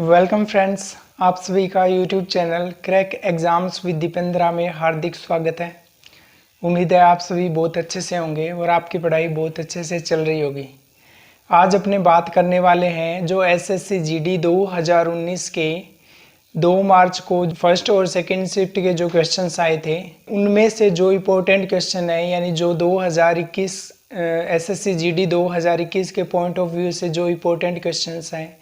Welcome friends, आप सभी का YouTube channel crack exams with Dipendra में हार्दिक स्वागत है। उम्मीद है आप सभी बहुत अच्छे से होंगे और आपकी पढ़ाई बहुत अच्छे से चल रही होगी। आज अपने बात करने वाले हैं जो एसएससी जीडी 2019 के 2 मार्च को फर्स्ट और सेकंड शिफ्ट के जो क्वेश्चंस आए थे उनमें से जो इम्पोर्टेंट क्वेश्चन है, यानी जो 2021 एसएससी जीडी 2021 के पॉइंट ऑफ व्यू से जो इम्पोर्टेंट क्वेश्चंस हैं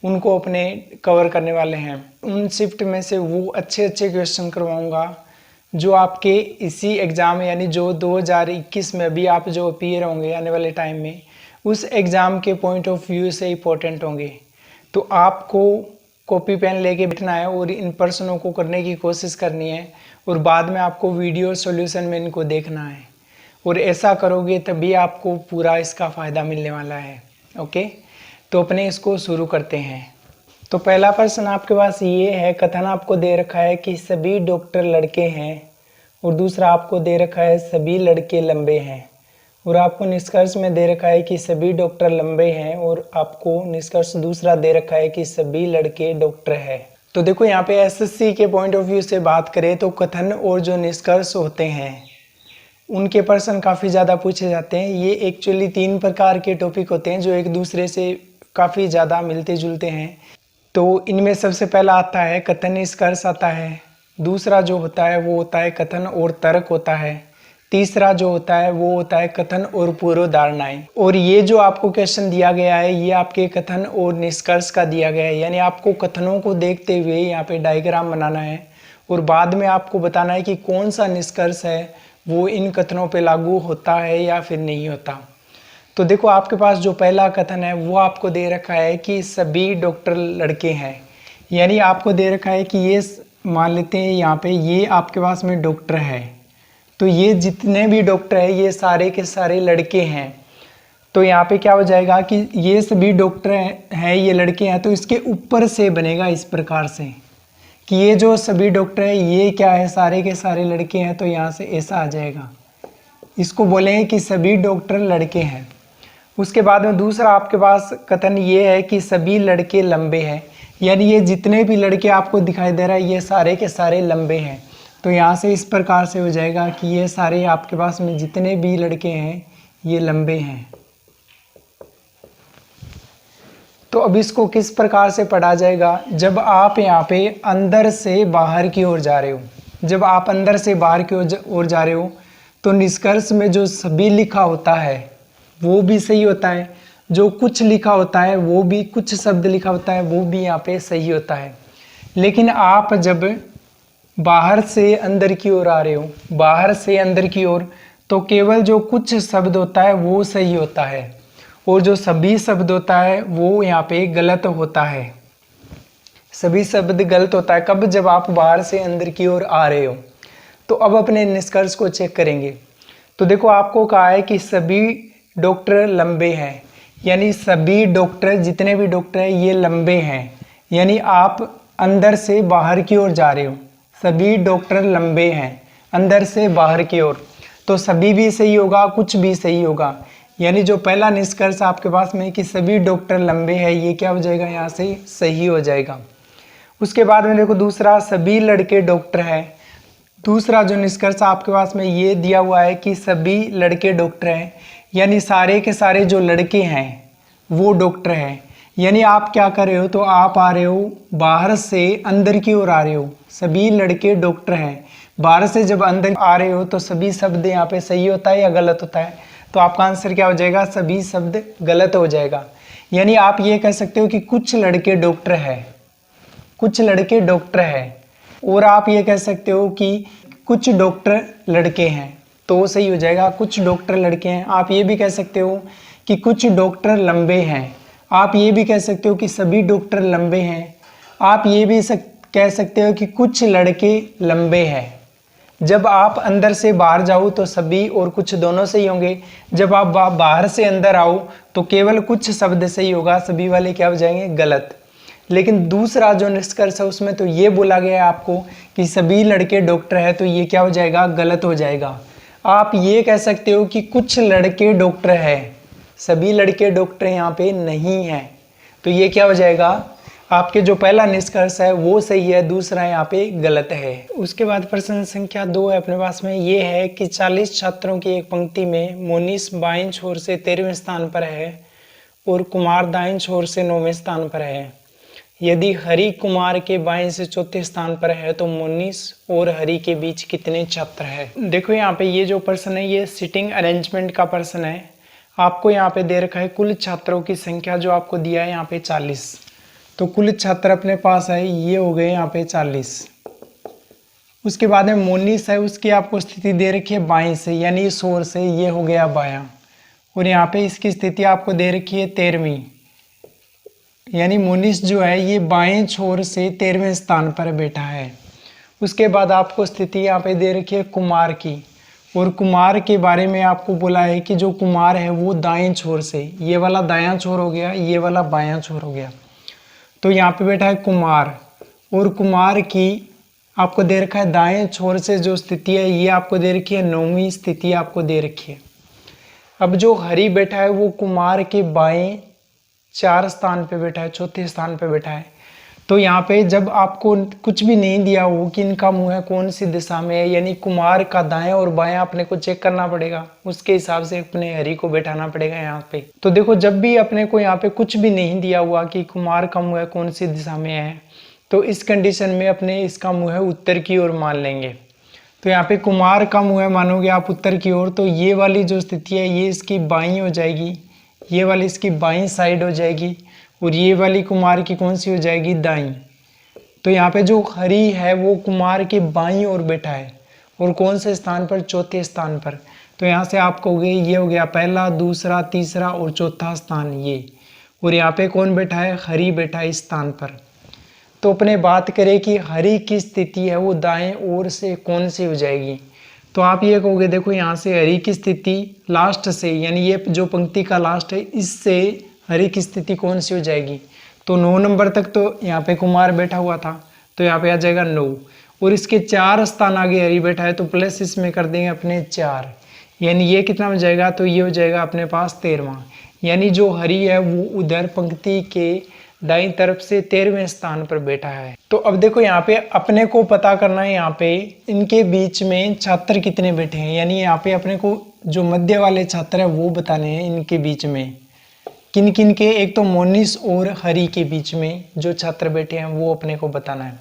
उनको अपने कवर करने वाले हैं। उन शिफ्ट में से वो अच्छे क्वेश्चन करवाऊंगा जो आपके इसी एग्ज़ाम यानी जो 2021 में भी आप जो अपीयर होंगे आने वाले टाइम में उस एग्ज़ाम के पॉइंट ऑफ व्यू से इम्पोर्टेंट होंगे। तो आपको कॉपी पेन लेके बैठना है और इन प्रश्नों को करने की कोशिश करनी है और बाद में आपको वीडियो सॉल्यूशन में इनको देखना है और ऐसा करोगे तभी आपको पूरा इसका फ़ायदा मिलने वाला है। ओके, तो अपने इसको शुरू करते हैं। तो पहला प्रश्न आपके पास ये है, कथन आपको दे रखा है कि सभी डॉक्टर लड़के हैं और दूसरा आपको दे रखा है सभी लड़के लंबे हैं और आपको निष्कर्ष में दे रखा है कि सभी डॉक्टर लंबे हैं और आपको निष्कर्ष दूसरा दे रखा है कि सभी लड़के डॉक्टर हैं। तो देखो यहाँ पे एसएससी के पॉइंट ऑफ व्यू से बात करें तो कथन और जो निष्कर्ष होते हैं उनके प्रश्न काफ़ी ज़्यादा पूछे जाते हैं। ये एक्चुअली 3 प्रकार के टॉपिक होते हैं जो एक दूसरे से काफ़ी ज़्यादा मिलते जुलते हैं। तो इनमें सबसे पहला आता है कथन निष्कर्ष आता है, दूसरा जो होता है वो होता है कथन और तर्क होता है, तीसरा जो होता है वो होता है कथन और पूर्वधारणाएं। और ये जो आपको क्वेश्चन दिया गया है ये आपके कथन और निष्कर्ष का दिया गया है, यानी आपको कथनों को देखते हुए यहाँ पे डायग्राम बनाना है और बाद में आपको बताना है कि कौन सा निष्कर्ष है वो इन कथनों पे लागू होता है या फिर नहीं होता। तो देखो आपके पास जो पहला कथन है वो आपको दे रखा है कि सभी डॉक्टर लड़के हैं, यानी आपको दे रखा है कि ये मान लेते हैं यहाँ पे ये आपके पास में डॉक्टर है, तो ये जितने भी डॉक्टर हैं ये सारे के सारे लड़के हैं। तो यहाँ पे क्या हो जाएगा कि ये सभी डॉक्टर हैं ये लड़के हैं, तो इसके ऊपर से बनेगा इस प्रकार से कि ये जो सभी डॉक्टर हैं ये क्या है, सारे के सारे लड़के हैं। तो यहाँ से ऐसा आ जाएगा, इसको बोलेंगे कि सभी डॉक्टर लड़के हैं। उसके बाद में दूसरा आपके पास कथन ये है कि सभी लड़के लंबे हैं, यानी ये जितने भी लड़के आपको दिखाई दे रहा है ये सारे के सारे लंबे हैं। तो यहाँ से इस प्रकार से हो जाएगा कि ये सारे आपके पास में जितने भी लड़के हैं ये लंबे हैं। तो अब इसको किस प्रकार से पढ़ा जाएगा, जब आप यहाँ पे अंदर से बाहर की ओर जा रहे हो, जब आप अंदर से बाहर की ओर जा रहे हो तो निष्कर्ष में जो सभी लिखा होता है वो भी सही होता है, जो कुछ लिखा होता है वो भी, कुछ शब्द लिखा होता है वो भी यहाँ पे सही होता है। लेकिन आप जब बाहर से अंदर की ओर आ रहे हो, बाहर से अंदर की ओर, तो केवल जो कुछ शब्द होता है वो सही होता है और जो सभी शब्द होता है वो यहाँ पे गलत होता है। सभी शब्द गलत होता है कब, जब आप बाहर से अंदर की ओर आ रहे हो। तो अब अपने निष्कर्ष को चेक करेंगे। तो देखो आपको कहा है कि सभी डॉक्टर लंबे हैं, यानी सभी डॉक्टर जितने भी डॉक्टर हैं ये लंबे हैं, यानी आप अंदर से बाहर की ओर जा रहे हो, सभी डॉक्टर लंबे हैं अंदर से बाहर की ओर। तो सभी भी सही होगा, कुछ भी सही होगा, यानी जो पहला निष्कर्ष आपके पास में कि सभी डॉक्टर लंबे हैं ये क्या हो जाएगा, यहाँ से सही हो जाएगा। उसके बाद में देखो दूसरा सभी लड़के डॉक्टर हैं, दूसरा जो निष्कर्ष आपके पास में ये दिया हुआ है कि सभी लड़के डॉक्टर हैं, यानी सारे के सारे जो लड़के हैं वो डॉक्टर हैं। यानी आप क्या कर रहे हो, तो आप आ रहे हो बाहर से अंदर की ओर आ रहे हो, सभी लड़के डॉक्टर हैं। बाहर से जब अंदर आ रहे हो तो सभी शब्द यहाँ पे सही होता है या गलत होता है, तो आपका आंसर क्या हो जाएगा, सभी शब्द गलत हो जाएगा। यानी आप ये कह सकते हो कि कुछ लड़के डॉक्टर हैं, कुछ लड़के डॉक्टर हैं, और आप ये कह सकते हो कि कुछ डॉक्टर लड़के हैं, तो वो सही हो जाएगा, कुछ डॉक्टर लड़के हैं। आप ये भी कह सकते हो कि कुछ डॉक्टर लंबे हैं, आप ये भी कह सकते हो कि सभी डॉक्टर लंबे हैं, आप ये भी कह सकते हो कि कुछ लड़के लंबे हैं। जब आप अंदर से बाहर जाओ तो सभी और कुछ दोनों सही होंगे, जब आप बाहर से अंदर आओ तो केवल कुछ शब्द सही होगा, सभी वाले क्या हो जाएंगे, गलत। लेकिन दूसरा जो निष्कर्ष है उसमें तो ये बोला गया है आपको कि सभी लड़के डॉक्टर है, तो ये क्या हो जाएगा, गलत हो जाएगा। आप ये कह सकते हो कि कुछ लड़के डॉक्टर हैं, सभी लड़के डॉक्टर यहाँ पे नहीं हैं, तो ये क्या हो जाएगा, आपके जो पहला निष्कर्ष है वो सही है, दूसरा यहाँ पे गलत है। उसके बाद प्रश्न संख्या 2 है अपने पास में, ये है कि 40 छात्रों की एक पंक्ति में मोनिस बाईं छोर से 13वें स्थान पर है और कुमार दाईं छोर से 9वें स्थान पर है। यदि हरि कुमार के बाएं से चौथे स्थान पर है तो मोनिस और हरि के बीच कितने छात्र हैं। देखो यहाँ पे ये जो प्रश्न है ये सिटिंग अरेंजमेंट का प्रश्न है। आपको यहाँ पे दे रखा है कुल छात्रों की संख्या, जो आपको दिया है यहाँ पे 40। तो कुल छात्र अपने पास है, ये हो गए यहाँ पे 40। उसके बाद में मोनिस है, उसकी आपको स्थिति दे रखी है बाएं से, यानी शोर से, ये हो गया बायां। और यहाँ पे इसकी स्थिति आपको दे रखी है 13वीं, यानी मोनिस जो है ये बाएं छोर से 13वें स्थान पर बैठा है। उसके बाद आपको स्थिति यहाँ पे दे रखी है कुमार की, और कुमार के बारे में आपको बोला है कि जो कुमार है वो दाएं छोर से, ये वाला दायां छोर हो गया, ये वाला बायां छोर हो गया। तो यहाँ पे बैठा है कुमार, और कुमार की आपको दे रखा है दाएं छोर से जो स्थिति है ये आपको दे रखी है 9वीं स्थिति आपको दे रखी है। अब जो हरि बैठा है वो कुमार के बाएं 4 स्थान पे बैठा है, चौथे स्थान पे बैठा है। तो यहाँ पे जब आपको कुछ भी नहीं दिया हो कि इनका मुंह है कौन सी दिशा में है, यानी कुमार का दाएं और बायां अपने को चेक करना पड़ेगा, उसके हिसाब से अपने हरि को बैठाना पड़ेगा यहाँ पे। तो देखो जब भी अपने को यहाँ पे कुछ भी नहीं दिया हुआ कि कुमार का मुंह है कौन सी दिशा में है, तो इस कंडीशन में अपने इसका मुंह है उत्तर की ओर मान लेंगे। तो यहाँ पे कुमार का मुंह है मानोगे आप उत्तर की ओर, तो ये वाली जो स्थिति है ये इसकी बाईं हो जाएगी, ये वाली इसकी बाईं साइड हो जाएगी, और ये वाली कुमार की कौन सी हो जाएगी, दाईं। तो यहाँ पे जो हरि है वो कुमार के बाईं ओर बैठा है, और कौन से स्थान पर, चौथे स्थान पर। तो यहाँ से आप कहोगे ये हो गया पहला, दूसरा, तीसरा और चौथा स्थान ये, और यहाँ पे कौन बैठा है, हरि बैठा है इस स्थान पर। तो अपने बात करें कि हरि की स्थिति है वो दाएं ओर से कौन सी हो जाएगी, तो आप ये कहोगे देखो यहाँ से हरि की स्थिति लास्ट से, यानी ये जो पंक्ति का लास्ट है इससे हरि की स्थिति कौन सी हो जाएगी, तो 9 नंबर तक तो यहाँ पे कुमार बैठा हुआ था, तो यहाँ पे आ जाएगा 9, और इसके 4 स्थान आगे हरि बैठा है, तो प्लस इसमें कर देंगे अपने 4, यानी ये कितना हो जाएगा, तो ये हो जाएगा अपने पास 13वां, यानी जो हरि है वो उधर पंक्ति के दाईं तरफ से 13वें स्थान पर बैठा है। तो अब देखो यहाँ पे अपने को पता करना है यहाँ पे इनके बीच में छात्र कितने बैठे हैं, यानी यहाँ पे अपने को जो मध्य वाले छात्र है वो बताने हैं इनके बीच में किन किन के, एक तो मोनिस और हरि के बीच में जो छात्र बैठे हैं वो अपने को बताना है।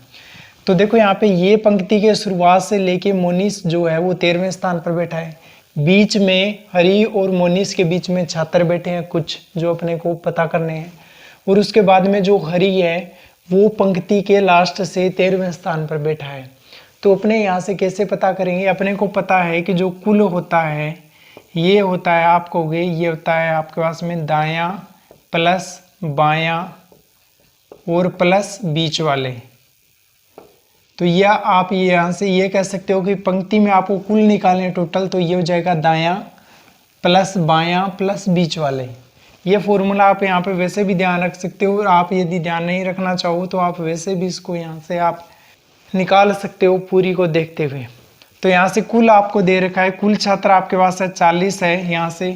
तो देखो यहाँ पे ये पंक्ति के शुरुआत से लेके मोनिस जो है वो 13वें स्थान पर बैठा है, बीच में हरि और मोनिस के बीच में छात्र बैठे हैं कुछ जो अपने को पता करने हैं, और उसके बाद में जो हरि है वो पंक्ति के लास्ट से 13वें स्थान पर बैठा है। तो अपने यहाँ से कैसे पता करेंगे, अपने को पता है कि जो कुल होता है ये होता है, आप कहोगे ये होता है आपके पास में दायां प्लस बायां और प्लस बीच वाले। तो यह आप ये यहाँ से ये कह सकते हो कि पंक्ति में आपको कुल निकालने टोटल, तो ये हो जाएगा दायां प्लस बायां प्लस बीच वाले। ये फॉर्मूला आप यहाँ पे वैसे भी ध्यान रख सकते हो, और आप यदि ध्यान नहीं रखना चाहो तो आप वैसे भी इसको यहाँ से आप निकाल सकते हो पूरी को देखते हुए। तो यहाँ से कुल आपको दे रखा है, कुल छात्र आपके पास है 40 है। यहाँ से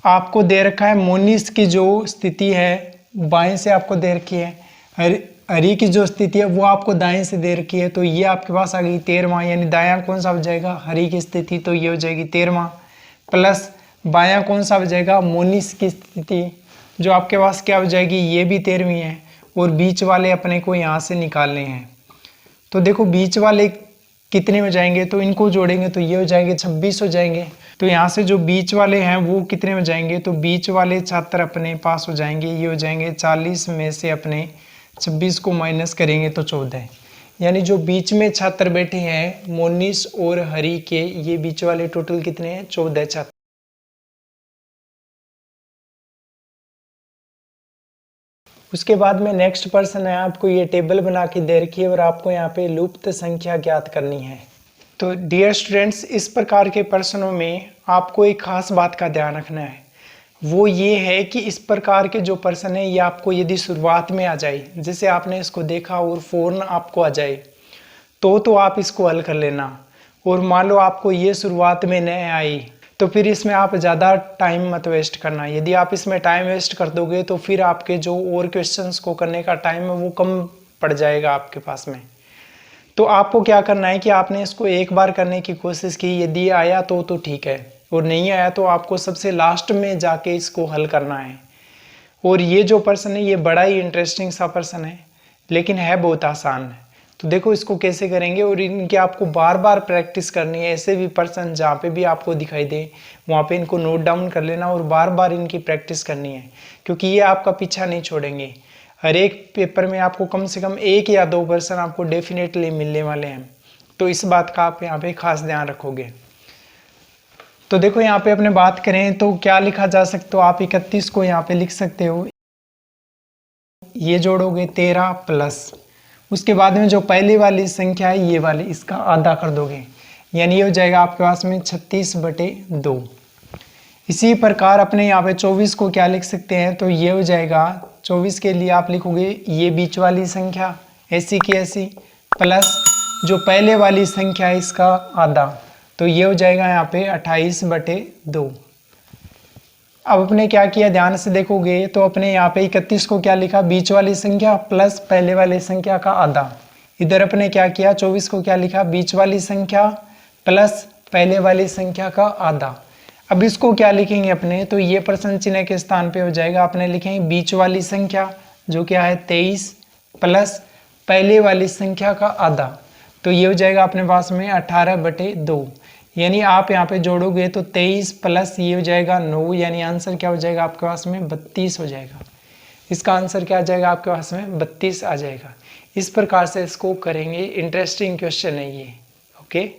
आपको दे रखा है मोनिस की जो स्थिति है बाएं से आपको दे रखी है, हरि की जो स्थिति है वो आपको दाएं से दे रखी है, तो ये आपके पास आ गई 13वां, यानी दायां कौन सा हो जाएगा, हरि की स्थिति, तो ये हो जाएगी 13वां, प्लस बायां कौन सा हो जाएगा, मोनिस की स्थिति, जो आपके पास क्या हो जाएगी, ये भी 13वीं है, और बीच वाले अपने को यहाँ से निकालने हैं। तो देखो बीच वाले कितने हो जाएंगे, तो इनको जोड़ेंगे तो ये हो जाएंगे 26 हो जाएंगे। तो यहाँ से जो बीच वाले हैं वो कितने हो जाएंगे, तो बीच वाले छात्र अपने पास हो जाएंगे, ये हो जाएंगे 40 में से अपने 26 को माइनस करेंगे तो 14, यानी जो बीच में छात्र बैठे हैं मोनिस और हरि के, ये बीच वाले टोटल कितने हैं, 14 छात्र। उसके बाद में नेक्स्ट प्रश्न है, आपको ये टेबल बना के दे रखी है और आपको यहाँ पे लुप्त संख्या ज्ञात करनी है। तो डियर स्टूडेंट्स, इस प्रकार के प्रश्नों में आपको एक खास बात का ध्यान रखना है, वो ये है कि इस प्रकार के जो प्रश्न है ये आपको यदि शुरुआत में आ जाए, जैसे आपने इसको देखा और फौरन आपको आ जाए तो आप इसको हल कर लेना, और मान लो आपको ये शुरुआत में न आए तो फिर इसमें आप ज़्यादा टाइम मत वेस्ट करना। यदि आप इसमें टाइम वेस्ट कर दोगे तो फिर आपके जो और क्वेश्चंस को करने का टाइम है वो कम पड़ जाएगा आपके पास में। तो आपको क्या करना है कि आपने इसको एक बार करने की कोशिश की, यदि आया तो ठीक है, और नहीं आया तो आपको सबसे लास्ट में जाके इसको हल करना है। और ये जो पर्सन है ये बड़ा ही इंटरेस्टिंग सा पर्सन है, लेकिन है बहुत आसान है। तो देखो इसको कैसे करेंगे, और इनकी आपको बार बार प्रैक्टिस करनी है। ऐसे भी पर्सन जहाँ पे भी आपको दिखाई दे वहाँ पे इनको नोट डाउन कर लेना और बार बार इनकी प्रैक्टिस करनी है, क्योंकि ये आपका पीछा नहीं छोड़ेंगे। हर एक पेपर में आपको कम से कम 1 या 2 पर्सन आपको डेफिनेटली मिलने वाले हैं। तो इस बात का आप यहाँ पे खास ध्यान रखोगे। तो देखो यहाँ पे अपने बात करें तो क्या लिखा जा सकता, तो आप 31 को यहाँ पे लिख सकते हो। ये जोड़ोगे 13 प्लस उसके बाद में जो पहली वाली संख्या है ये वाली, इसका आधा कर दोगे, यानी ये हो जाएगा आपके पास में 36/2। इसी प्रकार अपने यहाँ पे 24 को क्या लिख सकते हैं, तो ये हो जाएगा 24 के लिए आप लिखोगे ये बीच वाली संख्या ऐसी की ऐसी प्लस जो पहले वाली संख्या है इसका आधा, तो ये हो जाएगा यहाँ पे 28/2। अब अपने क्या किया ध्यान से देखोगे तो अपने यहाँ पे 31 को क्या लिखा, बीच वाली संख्या प्लस पहले वाली संख्या का आधा। इधर अपने क्या किया, 24 को क्या लिखा, बीच वाली संख्या प्लस पहले वाली संख्या का आधा। अब इसको क्या लिखेंगे अपने, तो ये प्रश्न चिन्ह के स्थान पे हो जाएगा, अपने लिखेंगे बीच वाली संख्या जो क्या है 23 प्लस पहले वाली संख्या का आधा, तो ये हो जाएगा अपने पास में 18/2। यानी आप यहाँ पे जोड़ोगे तो 23 प्लस ये हो जाएगा 9, यानी आंसर क्या हो जाएगा आपके पास में 32 हो जाएगा। इसका आंसर क्या आ जाएगा आपके पास में 32 आ जाएगा। इस प्रकार से इसको करेंगे, इंटरेस्टिंग क्वेश्चन है ये। ओके,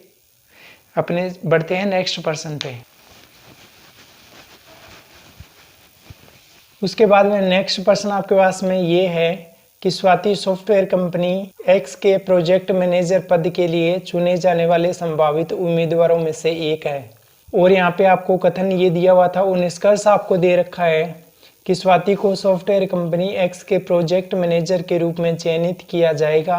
अपने बढ़ते हैं नेक्स्ट पर्सन पे। उसके बाद में नेक्स्ट पर्सन आपके पास में ये है कि स्वाति सॉफ्टवेयर कंपनी एक्स के प्रोजेक्ट मैनेजर पद के लिए चुने जाने वाले संभावित उम्मीदवारों में से एक है। और यहाँ पे आपको कथन ये दिया हुआ था और निष्कर्ष आपको दे रखा है कि स्वाति को सॉफ्टवेयर कंपनी एक्स के प्रोजेक्ट मैनेजर के रूप में चयनित किया जाएगा।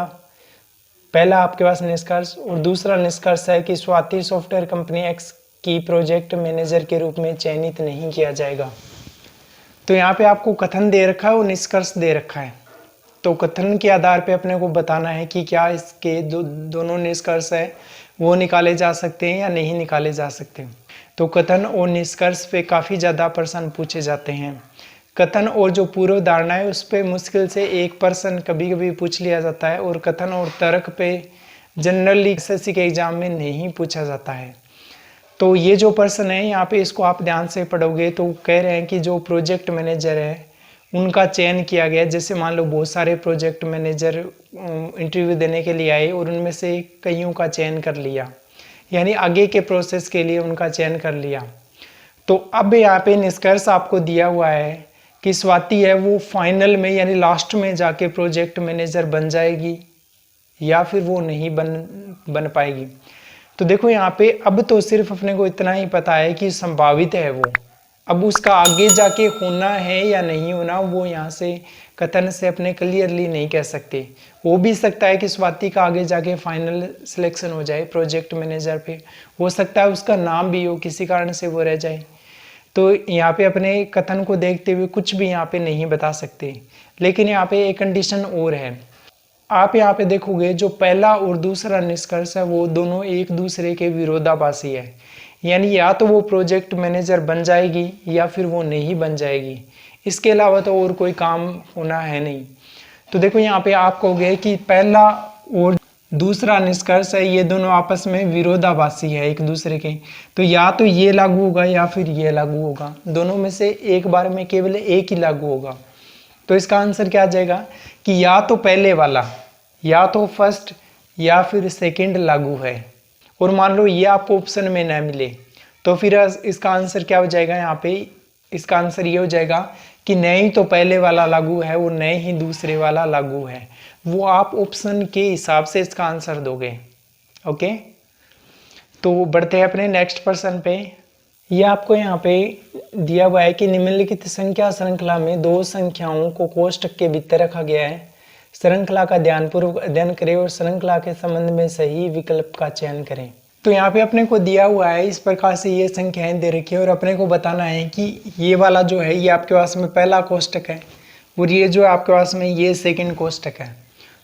पहला आपके पास निष्कर्ष, और दूसरा निष्कर्ष है कि स्वाति सॉफ्टवेयर कंपनी एक्स की प्रोजेक्ट मैनेजर के रूप में चयनित नहीं किया जाएगा। तो यहाँ पे आपको कथन दे रखा है और निष्कर्ष दे रखा है। तो कथन के आधार पे अपने को बताना है कि क्या इसके दोनों निष्कर्ष है वो निकाले जा सकते हैं या नहीं निकाले जा सकते। तो कथन और निष्कर्ष पे काफ़ी ज़्यादा प्रश्न पूछे जाते हैं। कथन और जो पूर्व धारणा है उस पर मुश्किल से 1 प्रश्न कभी कभी पूछ लिया जाता है, और कथन और तर्क पे जनरली एसएससी के एग्जाम में नहीं पूछा जाता है। तो ये जो पर्सन है यहाँ पे इसको आप ध्यान से पढ़ोगे तो कह रहे हैं कि जो प्रोजेक्ट मैनेजर है उनका चयन किया गया। जैसे मान लो बहुत सारे प्रोजेक्ट मैनेजर इंटरव्यू देने के लिए आए और उनमें से कईयों का चयन कर लिया, यानी आगे के प्रोसेस के लिए उनका चयन कर लिया। तो अब यहाँ पे निष्कर्ष आपको दिया हुआ है कि स्वाति है वो फाइनल में यानी लास्ट में जाके प्रोजेक्ट मैनेजर बन जाएगी या फिर वो नहीं बन पाएगी। तो देखो यहाँ पे अब तो सिर्फ अपने को इतना ही पता है कि संभावित है वो, अब उसका आगे जाके होना है या नहीं होना वो यहाँ से कथन से अपने क्लियरली नहीं कह सकते। हो भी सकता है कि स्वाति का आगे जाके फाइनल सिलेक्शन हो जाए प्रोजेक्ट मैनेजर पे, हो सकता है उसका नाम भी हो किसी कारण से वो रह जाए। तो यहाँ पे अपने कथन को देखते हुए कुछ भी यहाँ पे नहीं बता सकते। लेकिन यहाँ पे एक कंडीशन और है, आप यहाँ पे देखोगे जो पहला और दूसरा निष्कर्ष है वो दोनों एक दूसरे के विरोधाभासी है, यानी या तो वो प्रोजेक्ट मैनेजर बन जाएगी या फिर वो नहीं बन जाएगी। इसके अलावा तो और कोई काम होना है नहीं। तो देखो यहाँ पे आप कहोगे कि पहला और दूसरा निष्कर्ष है ये दोनों आपस में विरोधाभासी है एक दूसरे के, तो या तो ये लागू होगा या फिर ये लागू होगा, दोनों में से एक बार में केवल एक ही लागू होगा। तो इसका आंसर क्या आ जाएगा कि या तो पहले वाला, या तो फर्स्ट या फिर सेकंड लागू है। और मान लो ये आपको ऑप्शन में ना मिले तो फिर इसका आंसर क्या हो जाएगा, यहाँ पे इसका आंसर ये हो जाएगा कि न ही तो पहले वाला लागू है और न ही दूसरे वाला लागू है। वो आप ऑप्शन के हिसाब से इसका आंसर दोगे। ओके, तो बढ़ते हैं अपने नेक्स्ट पर्सन पे। ये आपको यहाँ पे दिया हुआ है कि निम्नलिखित संख्या श्रृंखला में 2 संख्याओं को कोष्ठक के भीतर रखा गया है। श्रृंखला का ध्यानपूर्वक अध्ययन करें और श्रृंखला के संबंध में सही विकल्प का चयन करें। तो यहाँ पे अपने को दिया हुआ है इस प्रकार से ये संख्याएं दे रखी है और अपने को बताना है कि ये वाला जो है ये आपके पास में पहला कोष्टक है और ये जो आपके पास में ये सेकंड कोष्टक है।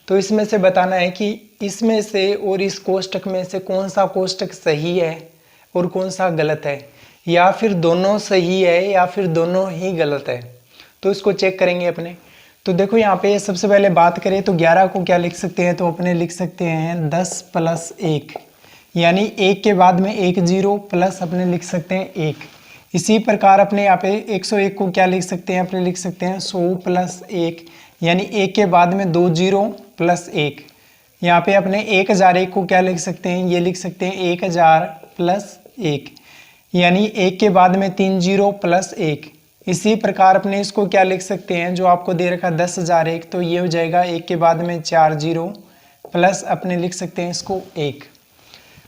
तो इसमें से बताना है कि इसमें से और इस कोष्टक में से कौन सा कोष्टक सही है और कौन सा गलत है, या फिर दोनों सही है या फिर दोनों ही गलत है। तो इसको चेक करेंगे अपने। तो देखो यहाँ पे सबसे पहले बात करें तो 11 को क्या लिख सकते हैं, तो अपने लिख सकते हैं 10 + 1, यानी 1 के बाद में 1 0 प्लस अपने लिख सकते हैं 1। इसी प्रकार अपने यहाँ पे 101 को क्या लिख सकते हैं, अपने लिख सकते हैं 100 + 1, यानी 1 के बाद में 2 0 प्लस 1। यहाँ पे अपने 1001 को क्या लिख सकते हैं, ये लिख सकते हैं 1000 + 1, यानी 1 के बाद में 3 0 प्लस 1। इसी प्रकार अपने इसको क्या लिख सकते हैं, जो आपको दे रखा 10,001, तो ये हो जाएगा 1 के बाद में 4 0 प्लस अपने लिख सकते हैं इसको 1।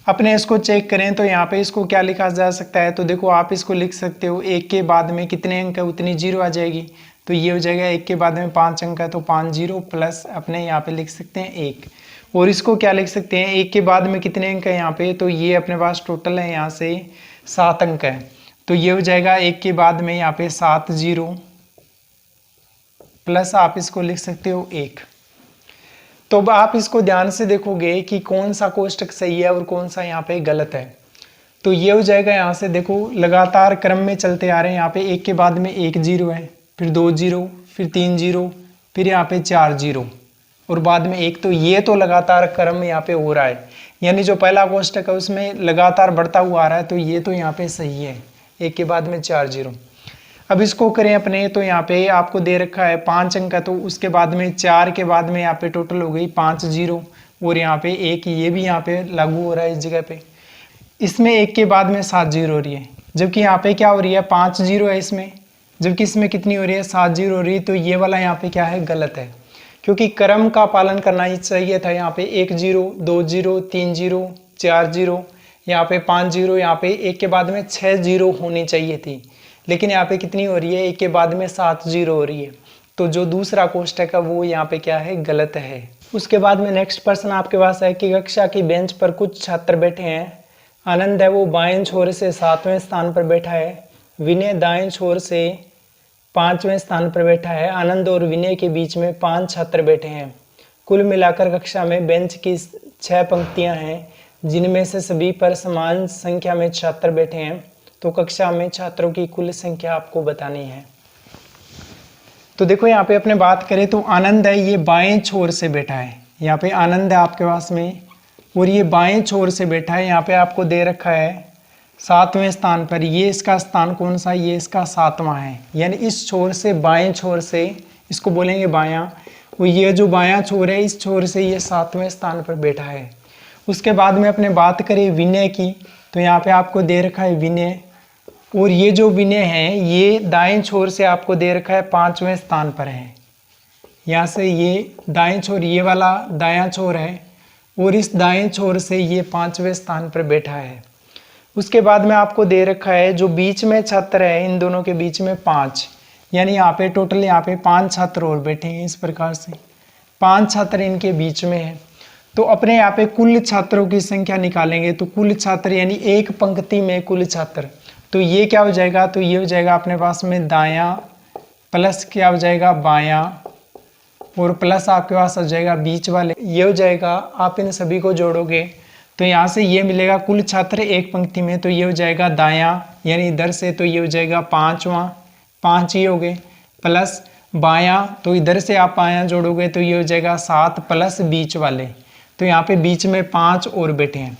अपने इसको चेक करें तो यहाँ पे इसको क्या लिखा जा सकता है, तो देखो आप इसको लिख सकते हो 1 के बाद में कितने अंक है उतनी 0 आ जाएगी, तो ये हो जाएगा 1 के बाद में 5 अंक है तो 5 0 प्लस अपने यहाँ पे लिख सकते हैं 1। और इसको क्या लिख सकते हैं, 1 के बाद में कितने अंक है यहाँ पे, तो ये अपने पास टोटल है यहाँ से 7 अंक है, तो ये हो जाएगा 1 के बाद में यहाँ पे 7 0 प्लस आप इसको लिख सकते हो 1। तो अब आप इसको ध्यान से देखोगे कि कौन सा कोष्टक सही है और कौन सा यहाँ पे गलत है। तो ये हो जाएगा यहाँ से देखो लगातार क्रम में चलते आ रहे हैं, यहाँ पे 1 के बाद में 1 0 है, फिर 2 0, फिर 3 0, फिर यहाँ पे 4 0 और बाद में 1। तो ये तो लगातार क्रम यहाँ पे हो रहा है, यानी जो पहला कोष्टक है उसमें लगातार बढ़ता हुआ आ रहा है, तो ये तो यहाँ पे सही है, 1 के बाद में 4 0। अब इसको करें अपने, तो यहाँ पे आपको दे रखा है 5 अंक का, तो उसके बाद में 4 के बाद में यहाँ पे टोटल हो गई 5 0 और यहाँ पे 1, ये भी यहाँ पे लागू हो रहा है इस जगह पे। इसमें 1 के बाद में 7 0 हो रही है, जबकि यहाँ पे क्या हो रही है 5 0 है इसमें, जबकि इसमें कितनी हो रही है 7 0 हो रही है। तो ये वाला यहाँ पे क्या है, गलत है, क्योंकि क्रम का पालन करना ही चाहिए था। यहाँ पे 1 0 2 0 3 0 4 0, यहाँ पे 5 0, यहाँ पे 1 के बाद में 6 0 होनी चाहिए थी, लेकिन यहाँ पे कितनी हो रही है, 1 के बाद में 7 0 हो रही है। तो जो दूसरा कोष्टक है वो यहाँ पे क्या है, गलत है। उसके बाद में नेक्स्ट प्रश्न आपके पास है कि कक्षा की बेंच पर कुछ छात्र बैठे हैं। आनंद है वो बाएं छोर से 7वें स्थान पर बैठा है, विनय दाएं छोर से 5वें स्थान पर बैठा है। आनंद और विनय के बीच में 5 छात्र बैठे हैं। कुल मिलाकर कक्षा में बेंच की 6 पंक्तियां हैं, जिनमें से सभी पर समान संख्या में छात्र बैठे हैं। तो कक्षा में छात्रों की कुल संख्या आपको बतानी है। तो देखो यहाँ पे अपने बात करें तो आनंद है ये बाएं छोर से बैठा है, यहाँ पे आनंद है आपके पास में और ये बाएं छोर से बैठा है। यहाँ पे आपको दे रखा है 7वें स्थान पर, ये इसका स्थान कौन सा, ये इसका 7वां है, यानी इस छोर से बाएं छोर से इसको बोलेंगे बायां, और ये जो बायां छोर है इस छोर से ये 7वें स्थान पर बैठा है। उसके बाद में अपने बात करें विनय की, तो यहाँ पे आपको दे रखा है विनय, और ये जो विनय है ये दाएं छोर से आपको दे रखा है 5वें स्थान पर है। यहाँ से ये दाएं छोर ये वाला दायां छोर है और इस दाएं छोर से ये 5वें स्थान पर बैठा है। उसके बाद में आपको दे रखा है जो बीच में छात्र है इन दोनों के बीच में 5, यानी यहाँ पे टोटल यहाँ पे 5 छात्र और बैठे हैं। इस प्रकार से 5 छात्र इनके बीच में है। तो अपने यहाँ पे कुल छात्रों की संख्या निकालेंगे, तो कुल छात्र यानी एक पंक्ति में कुल छात्र, तो ये क्या हो जाएगा, तो ये हो जाएगा अपने पास में दायां प्लस क्या हो जाएगा बायां और प्लस आपके पास आ जाएगा बीच वाले, ये हो जाएगा। आप इन सभी को जोड़ोगे तो यहाँ से ये मिलेगा कुल छात्र एक पंक्ति में, तो ये हो जाएगा दायां यानी इधर से, तो ये हो जाएगा 5वां, 5 ही हो गए, प्लस बायां, तो इधर से आप बायां जोड़ोगे तो ये हो जाएगा 7 प्लस बीच वाले, तो यहाँ पे बीच में 5 और बैठे हैं,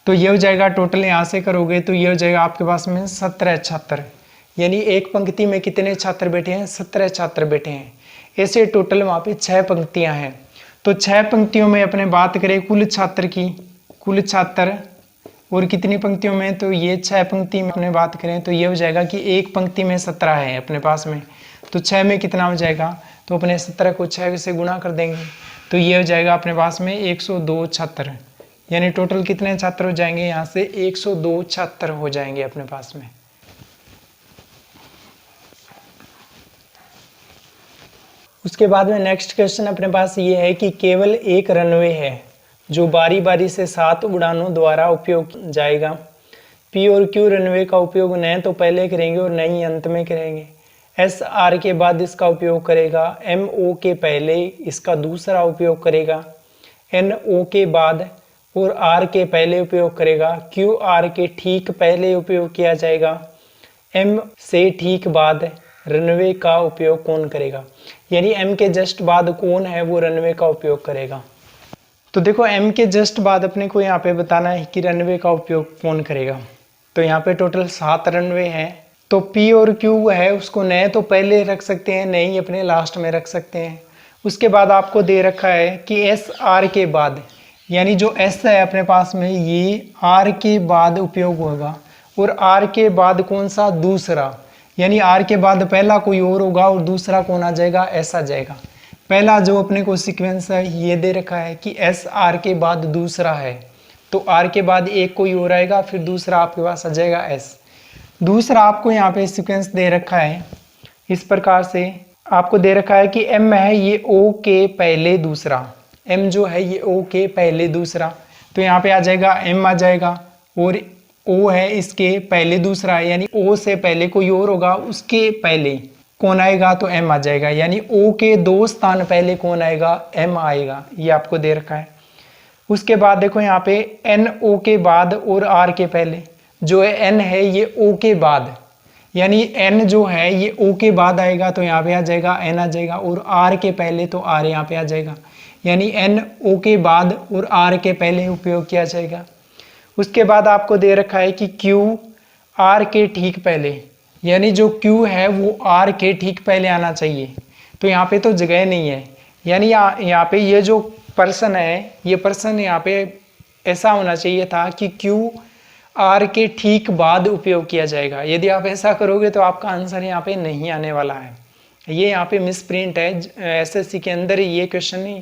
तो ये हो जाएगा टोटल यहाँ से करोगे तो ये हो जाएगा आपके पास में 17 छात्र, यानी एक पंक्ति में कितने छात्र बैठे हैं, 17 छात्र बैठे हैं। ऐसे टोटल वहाँ पे 6 पंक्तियाँ हैं। तो 6 पंक्तियों में अपने बात करें कुल छात्र की, कुल छात्र और कितनी पंक्तियों में, तो ये 6 पंक्ति में अपने बात करें तो ये हो जाएगा कि एक पंक्ति में 17 है अपने पास में, तो 6 में कितना हो जाएगा, तो अपने 17 को 6 से गुणा कर देंगे तो ये हो जाएगा अपने पास में 102 छात्र, यानी टोटल कितने छात्र हो जाएंगे, यहाँ से 102 छात्र हो जाएंगे अपने पास में। उसके बाद में नेक्स्ट क्वेश्चन अपने पास ये है कि केवल एक रनवे है, जो बारी बारी से 7 उड़ानों द्वारा उपयोग जाएगा। पी और क्यू रनवे का उपयोग न तो पहले करेंगे और न ही अंत में करेंगे। एस आर के बाद इसका उपयोग करेगा। एम ओ के पहले इसका दूसरा उपयोग करेगा। एन ओ के बाद और आर के पहले उपयोग करेगा। क्यू आर के ठीक पहले उपयोग किया जाएगा। एम से ठीक बाद रनवे का उपयोग कौन करेगा, यानी एम के जस्ट बाद कौन है वो रनवे का उपयोग करेगा। तो देखो एम के जस्ट बाद अपने को यहाँ पे बताना है कि रनवे का उपयोग कौन करेगा। तो यहाँ पे टोटल 7 रनवे हैं। तो पी और क्यू है उसको नए तो पहले रख सकते हैं, नए ही अपने लास्ट में रख सकते हैं। उसके बाद आपको दे रखा है कि एस आर के बाद, यानी जो एस है अपने पास में ये आर के बाद उपयोग होगा और आर के बाद कौन सा, दूसरा, यानी आर के बाद पहला कोई और होगा और दूसरा कौन आ जाएगा, एस आ जाएगा। पहला जो अपने को सीक्वेंस है ये दे रखा है कि एस आर के बाद दूसरा है, तो आर के बाद एक कोई और आएगा फिर दूसरा आपके पास आ जाएगा एस। दूसरा आपको यहाँ पे सीक्वेंस दे रखा है इस प्रकार से, आपको दे रखा है कि एम है ये ओ के पहले दूसरा, एम जो है ये ओ के पहले दूसरा, तो यहाँ पे आ जाएगा एम आ जाएगा, और ओ है इसके पहले दूसरा है, यानी ओ से पहले कोई और होगा उसके पहले कौन आएगा, तो एम आ जाएगा, यानी ओ के 2 स्थान पहले कौन आएगा, एम आएगा, ये आपको दे रखा है। उसके बाद देखो यहाँ पे एन ओ के बाद और आर के पहले, जो है एन है ये ओ के बाद, यानी एन जो है ये ओ के बाद आएगा तो यहाँ पे आ जाएगा एन आ जाएगा, और आर के पहले तो आर यहाँ पे आ जाएगा, यानी एन ओ के बाद और आर के पहले उपयोग किया जाएगा। उसके बाद आपको दे रखा है कि क्यू आर के ठीक पहले, यानी जो क्यू है वो आर के ठीक पहले आना चाहिए, तो यहाँ पे तो जगह नहीं है, यानी यहाँ पे ये जो पर्सन है ये पर्सन यहाँ पे ऐसा होना चाहिए था कि क्यू आर के ठीक बाद उपयोग किया जाएगा। यदि आप ऐसा करोगे तो आपका आंसर यहाँ पे नहीं आने वाला है, ये यहाँ पे मिस प्रिंट है, एसएससी के अंदर ये क्वेश्चन ही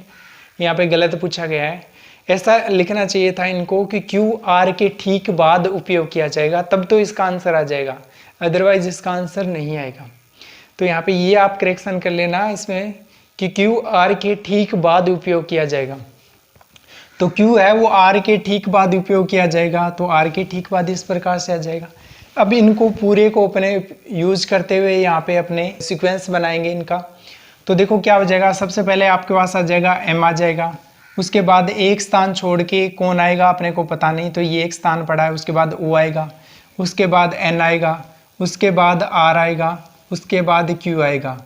यहाँ पे गलत पूछा गया है। ऐसा लिखना चाहिए था इनको कि क्यू आर के ठीक बाद उपयोग किया जाएगा, तब तो इसका आंसर आ जाएगा, अदरवाइज इसका आंसर नहीं आएगा। तो यहाँ पे ये आप करेक्शन कर लेना इसमें कि क्यू आर के ठीक बाद उपयोग किया जाएगा। तो क्यू है वो आर के ठीक बाद उपयोग किया जाएगा, तो आर के ठीक बाद इस प्रकार से आ जाएगा। अब इनको पूरे को अपने यूज करते हुए यहाँ पे अपने सीक्वेंस बनाएंगे इनका। तो देखो क्या हो जाएगा, सबसे पहले आपके पास आ जाएगा एम आ जाएगा, उसके बाद एक स्थान छोड़ के कौन आएगा अपने को पता नहीं, तो ये एक स्थान पड़ा है, उसके बाद ओ आएगा, उसके बाद एन आएगा, उसके बाद आर आएगा, उसके बाद क्यू आएगा,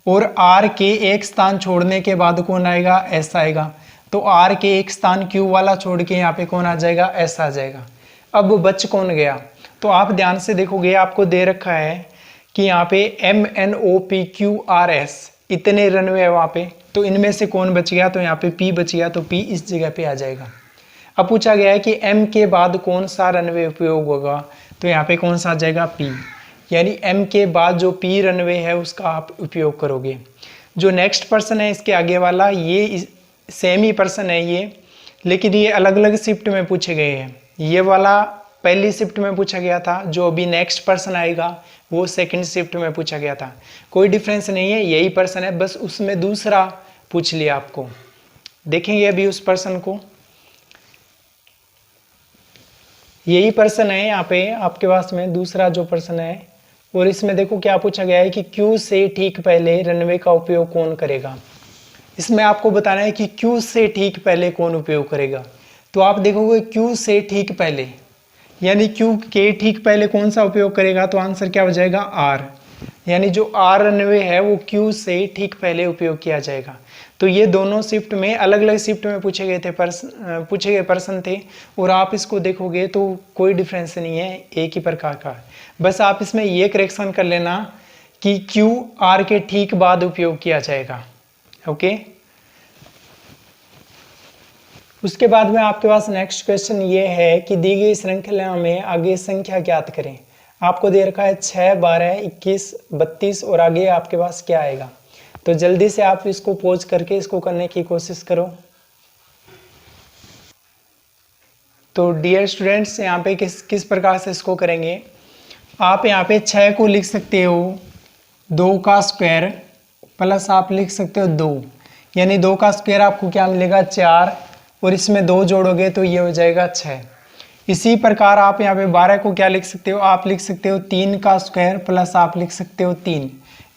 और आर के एक स्थान छोड़ने के बाद कौन आएगा, एस आएगा, तो आर के एक स्थान क्यू वाला छोड़ के यहाँ पे कौन आ जाएगा, एस आ जाएगा। अब बच कौन गया, तो आप ध्यान से देखोगे आपको दे रखा है कि यहाँ पे M N O P Q R S इतने रनवे है वहाँ पे, तो इनमें से कौन बच गया, तो यहाँ पे पी बच गया, तो पी इस जगह पे आ जाएगा। अब पूछा गया है कि एम के बाद कौन सा रनवे उपयोग होगा, तो यहाँ पे कौन सा आ जाएगा, पी, यानी एम के बाद जो पी रनवे है उसका आप उपयोग करोगे। जो नेक्स्ट पर्सन है इसके आगे वाला ये सेम ही पर्सन है ये, लेकिन ये अलग अलग शिफ्ट में पूछे गए हैं। ये वाला पहली शिफ्ट में पूछा गया था, जो अभी नेक्स्ट पर्सन आएगा वो सेकंड शिफ्ट में पूछा गया था। कोई डिफरेंस नहीं है, यही पर्सन है, बस उसमें दूसरा पूछ लिया आपको। देखेंगे अभी उस पर्सन को, यही पर्सन है यहाँ पे आपके पास में दूसरा जो पर्सन है। और इसमें देखो क्या पूछा गया है कि क्यू से ठीक पहले रनवे का उपयोग कौन करेगा। इसमें आपको बताना है कि क्यू से ठीक पहले कौन उपयोग करेगा। तो आप देखोगे क्यू से ठीक पहले, यानी क्यू के ठीक पहले कौन सा उपयोग करेगा, तो आंसर क्या हो जाएगा, आर, यानी जो आर रनवे है वो क्यू से ठीक पहले उपयोग किया जाएगा। तो ये दोनों शिफ्ट में अलग अलग शिफ्ट में पूछे गए पर्सन थे, और आप इसको देखोगे तो कोई डिफरेंस नहीं है, एक ही प्रकार का। बस आप इसमें ये करेक्शन कर लेना कि क्यू आर के ठीक बाद उपयोग किया जाएगा। ओके, उसके बाद में आपके पास नेक्स्ट क्वेश्चन ये है कि दी गई श्रृंखला में आगे संख्या ज्ञात करें। आपको दे रखा है 6, 12, 21, 32 और आगे आपके पास क्या आएगा। तो जल्दी से आप इसको पॉज करके इसको करने की कोशिश करो। तो डियर स्टूडेंट्स, यहाँ पे किस प्रकार से इसको करेंगे, आप यहाँ पे 6 को लिख सकते हो 2 का स्क्वायर प्लस आप लिख सकते हो 2, यानी 2 का स्क्वायर आपको क्या मिलेगा, 4, और इसमें 2 जोड़ोगे तो ये हो जाएगा 6। इसी प्रकार आप यहाँ पे 12 को क्या लिख सकते हो, आप लिख सकते हो 3 का स्क्वायर प्लस आप लिख सकते हो 3,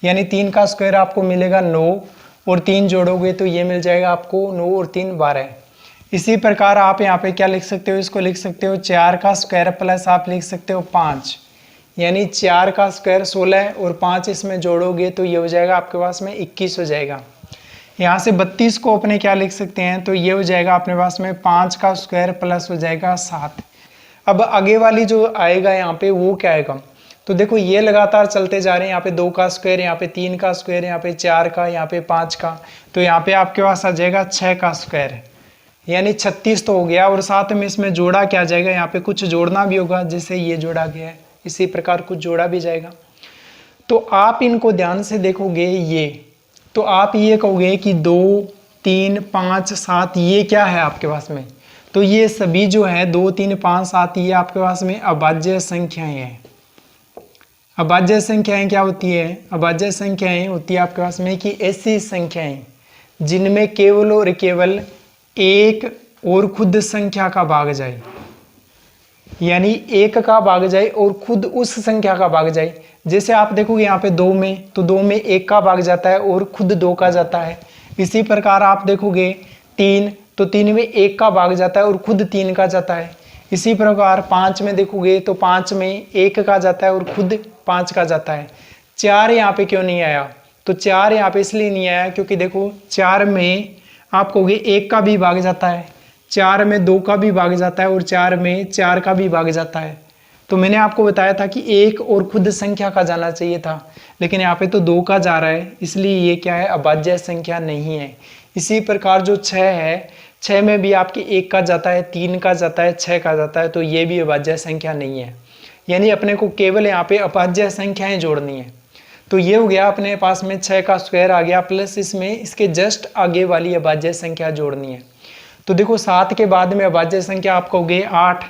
यानी 3 का स्क्वायर आपको मिलेगा 9 और 3 जोड़ोगे तो ये मिल जाएगा आपको 9 और 3 12। इसी प्रकार आप यहाँ पे क्या लिख सकते हो, इसको लिख सकते हो 4 का स्क्वायर प्लस आप लिख सकते हो 5, यानी 4 का स्क्वायर 16 और 5 इसमें जोड़ोगे तो ये हो जाएगा आपके पास में 21 हो जाएगा। यहाँ से 32 को अपने क्या लिख सकते हैं, तो ये हो जाएगा अपने पास में 5 का स्क्वायर प्लस हो जाएगा 7। अब आगे वाली जो आएगा यहाँ पे वो क्या आएगा, तो देखो ये लगातार चलते जा रहे हैं, यहाँ पे 2 का स्क्वायर, यहाँ पे 3 का स्क्वायर, यहाँ पे 4 का, यहाँ पे 5 का, तो यहाँ पे आपके पास आ जाएगा 6 का स्क्वायर, यानी 36 तो हो गया। और साथ में इसमें जोड़ा क्या जाएगा, यहाँ पे कुछ जोड़ना भी होगा, जैसे ये जोड़ा गया है इसी प्रकार कुछ जोड़ा भी जाएगा। तो आप इनको ध्यान से देखोगे ये, तो आप ये कहोगे कि 2 3 5 7 ये क्या है आपके पास में, तो ये सभी जो है 2 3 5 7 ये आपके पास में अभाज्य संख्याएं हैं। अभाज्य संख्याएं क्या होती है, अभाज्य संख्याएं होती है आपके पास में कि ऐसी संख्याएं जिनमें केवल और केवल एक और खुद संख्या का भाग जाए, यानी एक का भाग जाए और खुद उस संख्या का भाग जाए। जैसे आप देखोगे यहाँ पे 2 में, तो 2 में 1 का भाग जाता है और खुद 2 का जाता है। इसी प्रकार आप देखोगे 3, तो 3 में 1 का भाग जाता है और खुद 3 का जाता है। इसी प्रकार 5 में देखोगे तो 5 में 1 का जाता है और खुद 5 का जाता है। 4 यहाँ पे क्यों नहीं आया, तो 4 यहाँ पे इसलिए नहीं आया क्योंकि देखो 4 में आप कहोगे 1 का भी भाग जाता है, 4 में 2 का भी भाग जाता है और 4 में 4 का भी भाग जाता है। तो मैंने आपको बताया था कि एक और खुद संख्या का जाना चाहिए था, लेकिन यहाँ पे तो 2 का जा रहा है, इसलिए ये क्या है, अभाज्य संख्या नहीं है। इसी प्रकार जो 6 है, 6 में भी आपके 1 का जाता है, 3 का जाता है, 6 का जाता है, तो ये भी अभाज्य संख्या नहीं है। यानी अपने को केवल यहाँ पे अभाज्य संख्याएं जोड़नी है। तो ये हो गया अपने पास में 6 का स्क्वायर आ गया, प्लस इसमें इसके जस्ट आगे वाली अभाज्य संख्या जोड़नी है। तो देखो 7 के बाद में अभाज्य संख्या आप कहोगे 8,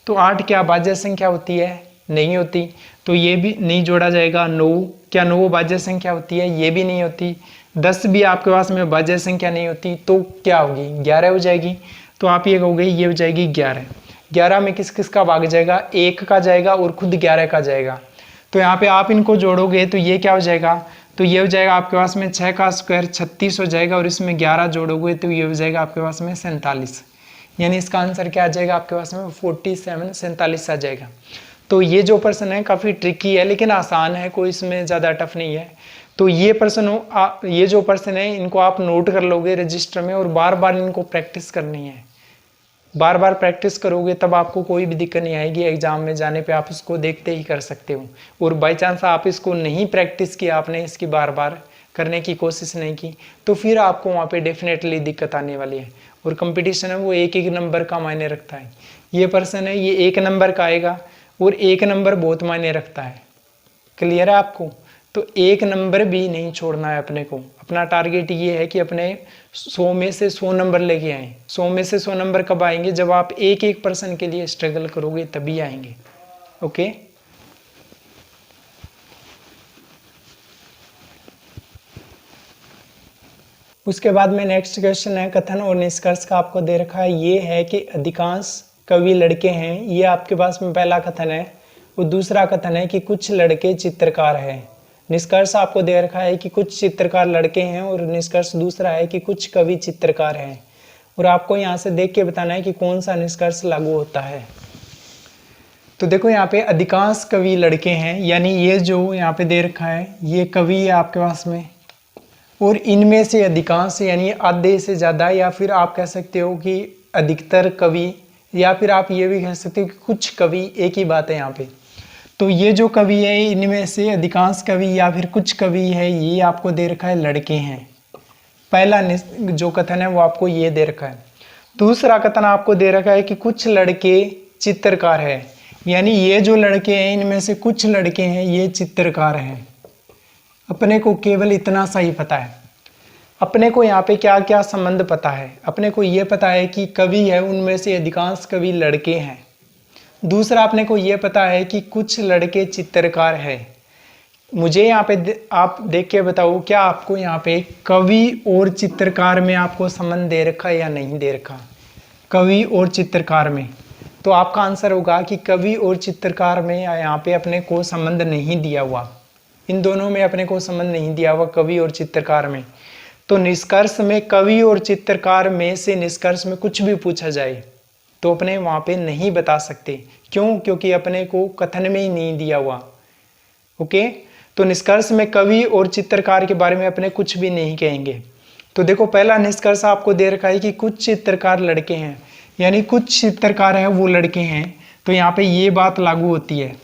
तो 8 क्या अभाज्य संख्या होती है, नहीं होती, तो ये भी नहीं जोड़ा जाएगा। 9 क्या 9 अभाज्य संख्या होती है, ये भी नहीं होती। 10 भी आपके पास में अभाज्य संख्या नहीं होती, तो क्या होगी, 11 हो जाएगी। तो आप ये कहोगे ये हो जाएगी 11। 11 में किस किस का भाग जाएगा, 1 का जाएगा और खुद 11 का जाएगा। तो यहाँ पे आप इनको जोड़ोगे तो ये क्या हो जाएगा, तो ये हो जाएगा आपके पास में 6 का स्क्वायर 36 हो जाएगा और इसमें 11 जोड़ोगे तो ये हो जाएगा आपके पास में 47। यानी इसका आंसर क्या आ जाएगा आपके पास में 47 आ जाएगा। तो ये जो प्रश्न है काफ़ी ट्रिकी है लेकिन आसान है, कोई इसमें ज़्यादा टफ नहीं है। तो ये प्रश्न ये जो प्रश्न है इनको आप नोट कर लोगे रजिस्टर में और बार बार इनको प्रैक्टिस करनी है। बार बार प्रैक्टिस करोगे तब आपको कोई भी दिक्कत नहीं आएगी, एग्जाम में जाने पे आप इसको देखते ही कर सकते हो। और बाई चांस आप इसको नहीं प्रैक्टिस किया, आपने इसकी बार बार करने की कोशिश नहीं की, तो फिर आपको वहाँ पे डेफिनेटली दिक्कत आने वाली है। और कंपटीशन है वो एक एक नंबर का मायने रखता है। ये पर्सन है ये 1 नंबर का आएगा और 1 नंबर बहुत मायने रखता है। क्लियर है आपको, तो 1 नंबर भी नहीं छोड़ना है अपने को। अपना टारगेट ये है कि अपने 100 में से 100 नंबर लेके आए। 100 में से 100 नंबर कब आएंगे, जब आप एक एक पर्सन के लिए स्ट्रगल करोगे तभी आएंगे। ओके, उसके बाद में नेक्स्ट क्वेश्चन है कथन और निष्कर्ष का आपको दे रखा है। ये है कि अधिकांश कवि लड़के हैं, ये आपके पास में पहला कथन है। और दूसरा कथन है कि कुछ लड़के चित्रकार हैं। निष्कर्ष आपको दे रखा है कि कुछ चित्रकार लड़के हैं और निष्कर्ष दूसरा है कि कुछ कवि चित्रकार हैं। और आपको यहाँ से देख के बताना है कि कौन सा निष्कर्ष लागू होता है। तो देखो यहाँ पे अधिकांश कवि लड़के हैं, यानी ये जो यहाँ पे दे रखा है ये कवि है आपके पास में, और इनमें से अधिकांश यानी आधे से ज़्यादा, या फिर आप कह सकते हो कि अधिकतर कवि, या फिर आप ये भी कह सकते हो कि कुछ कवि, एक ही बात है यहाँ पे। तो ये जो कवि है इनमें से अधिकांश कवि या फिर कुछ कवि है, ये आपको दे रखा है लड़के हैं। पहला जो कथन है वो आपको ये दे रखा है। दूसरा कथन आपको दे रखा है कि कुछ लड़के चित्रकार है, यानी ये जो लड़के हैं इनमें से कुछ लड़के हैं ये चित्रकार हैं। अपने को केवल इतना सा ही पता है। अपने को यहाँ पे क्या क्या संबंध पता है, अपने को ये पता है कि कवि है उनमें से अधिकांश कवि लड़के हैं। दूसरा अपने को ये पता है कि कुछ लड़के चित्रकार हैं। मुझे यहाँ पे आप देख के बताओ, क्या आपको यहाँ पे कवि और चित्रकार में आपको संबंध दे रखा है या नहीं दे रखा। कवि और चित्रकार में। तो आपका आंसर होगा कि कवि और चित्रकार में यहाँ पे अपने को संबंध नहीं दिया हुआ, इन दोनों में अपने को संबंध नहीं दिया हुआ, कवि और चित्रकार में। तो निष्कर्ष में कवि और चित्रकार में से निष्कर्ष में कुछ भी पूछा जाए तो अपने वहाँ पे नहीं बता सकते। क्यों? क्योंकि अपने को कथन में ही नहीं दिया हुआ। ओके, तो निष्कर्ष में कवि और चित्रकार के बारे में अपने कुछ भी नहीं कहेंगे। तो देखो पहला निष्कर्ष आपको दे रखा है कि कुछ चित्रकार लड़के हैं, यानी कुछ चित्रकार है वो लड़के हैं। तो यहाँ पे ये बात लागू होती है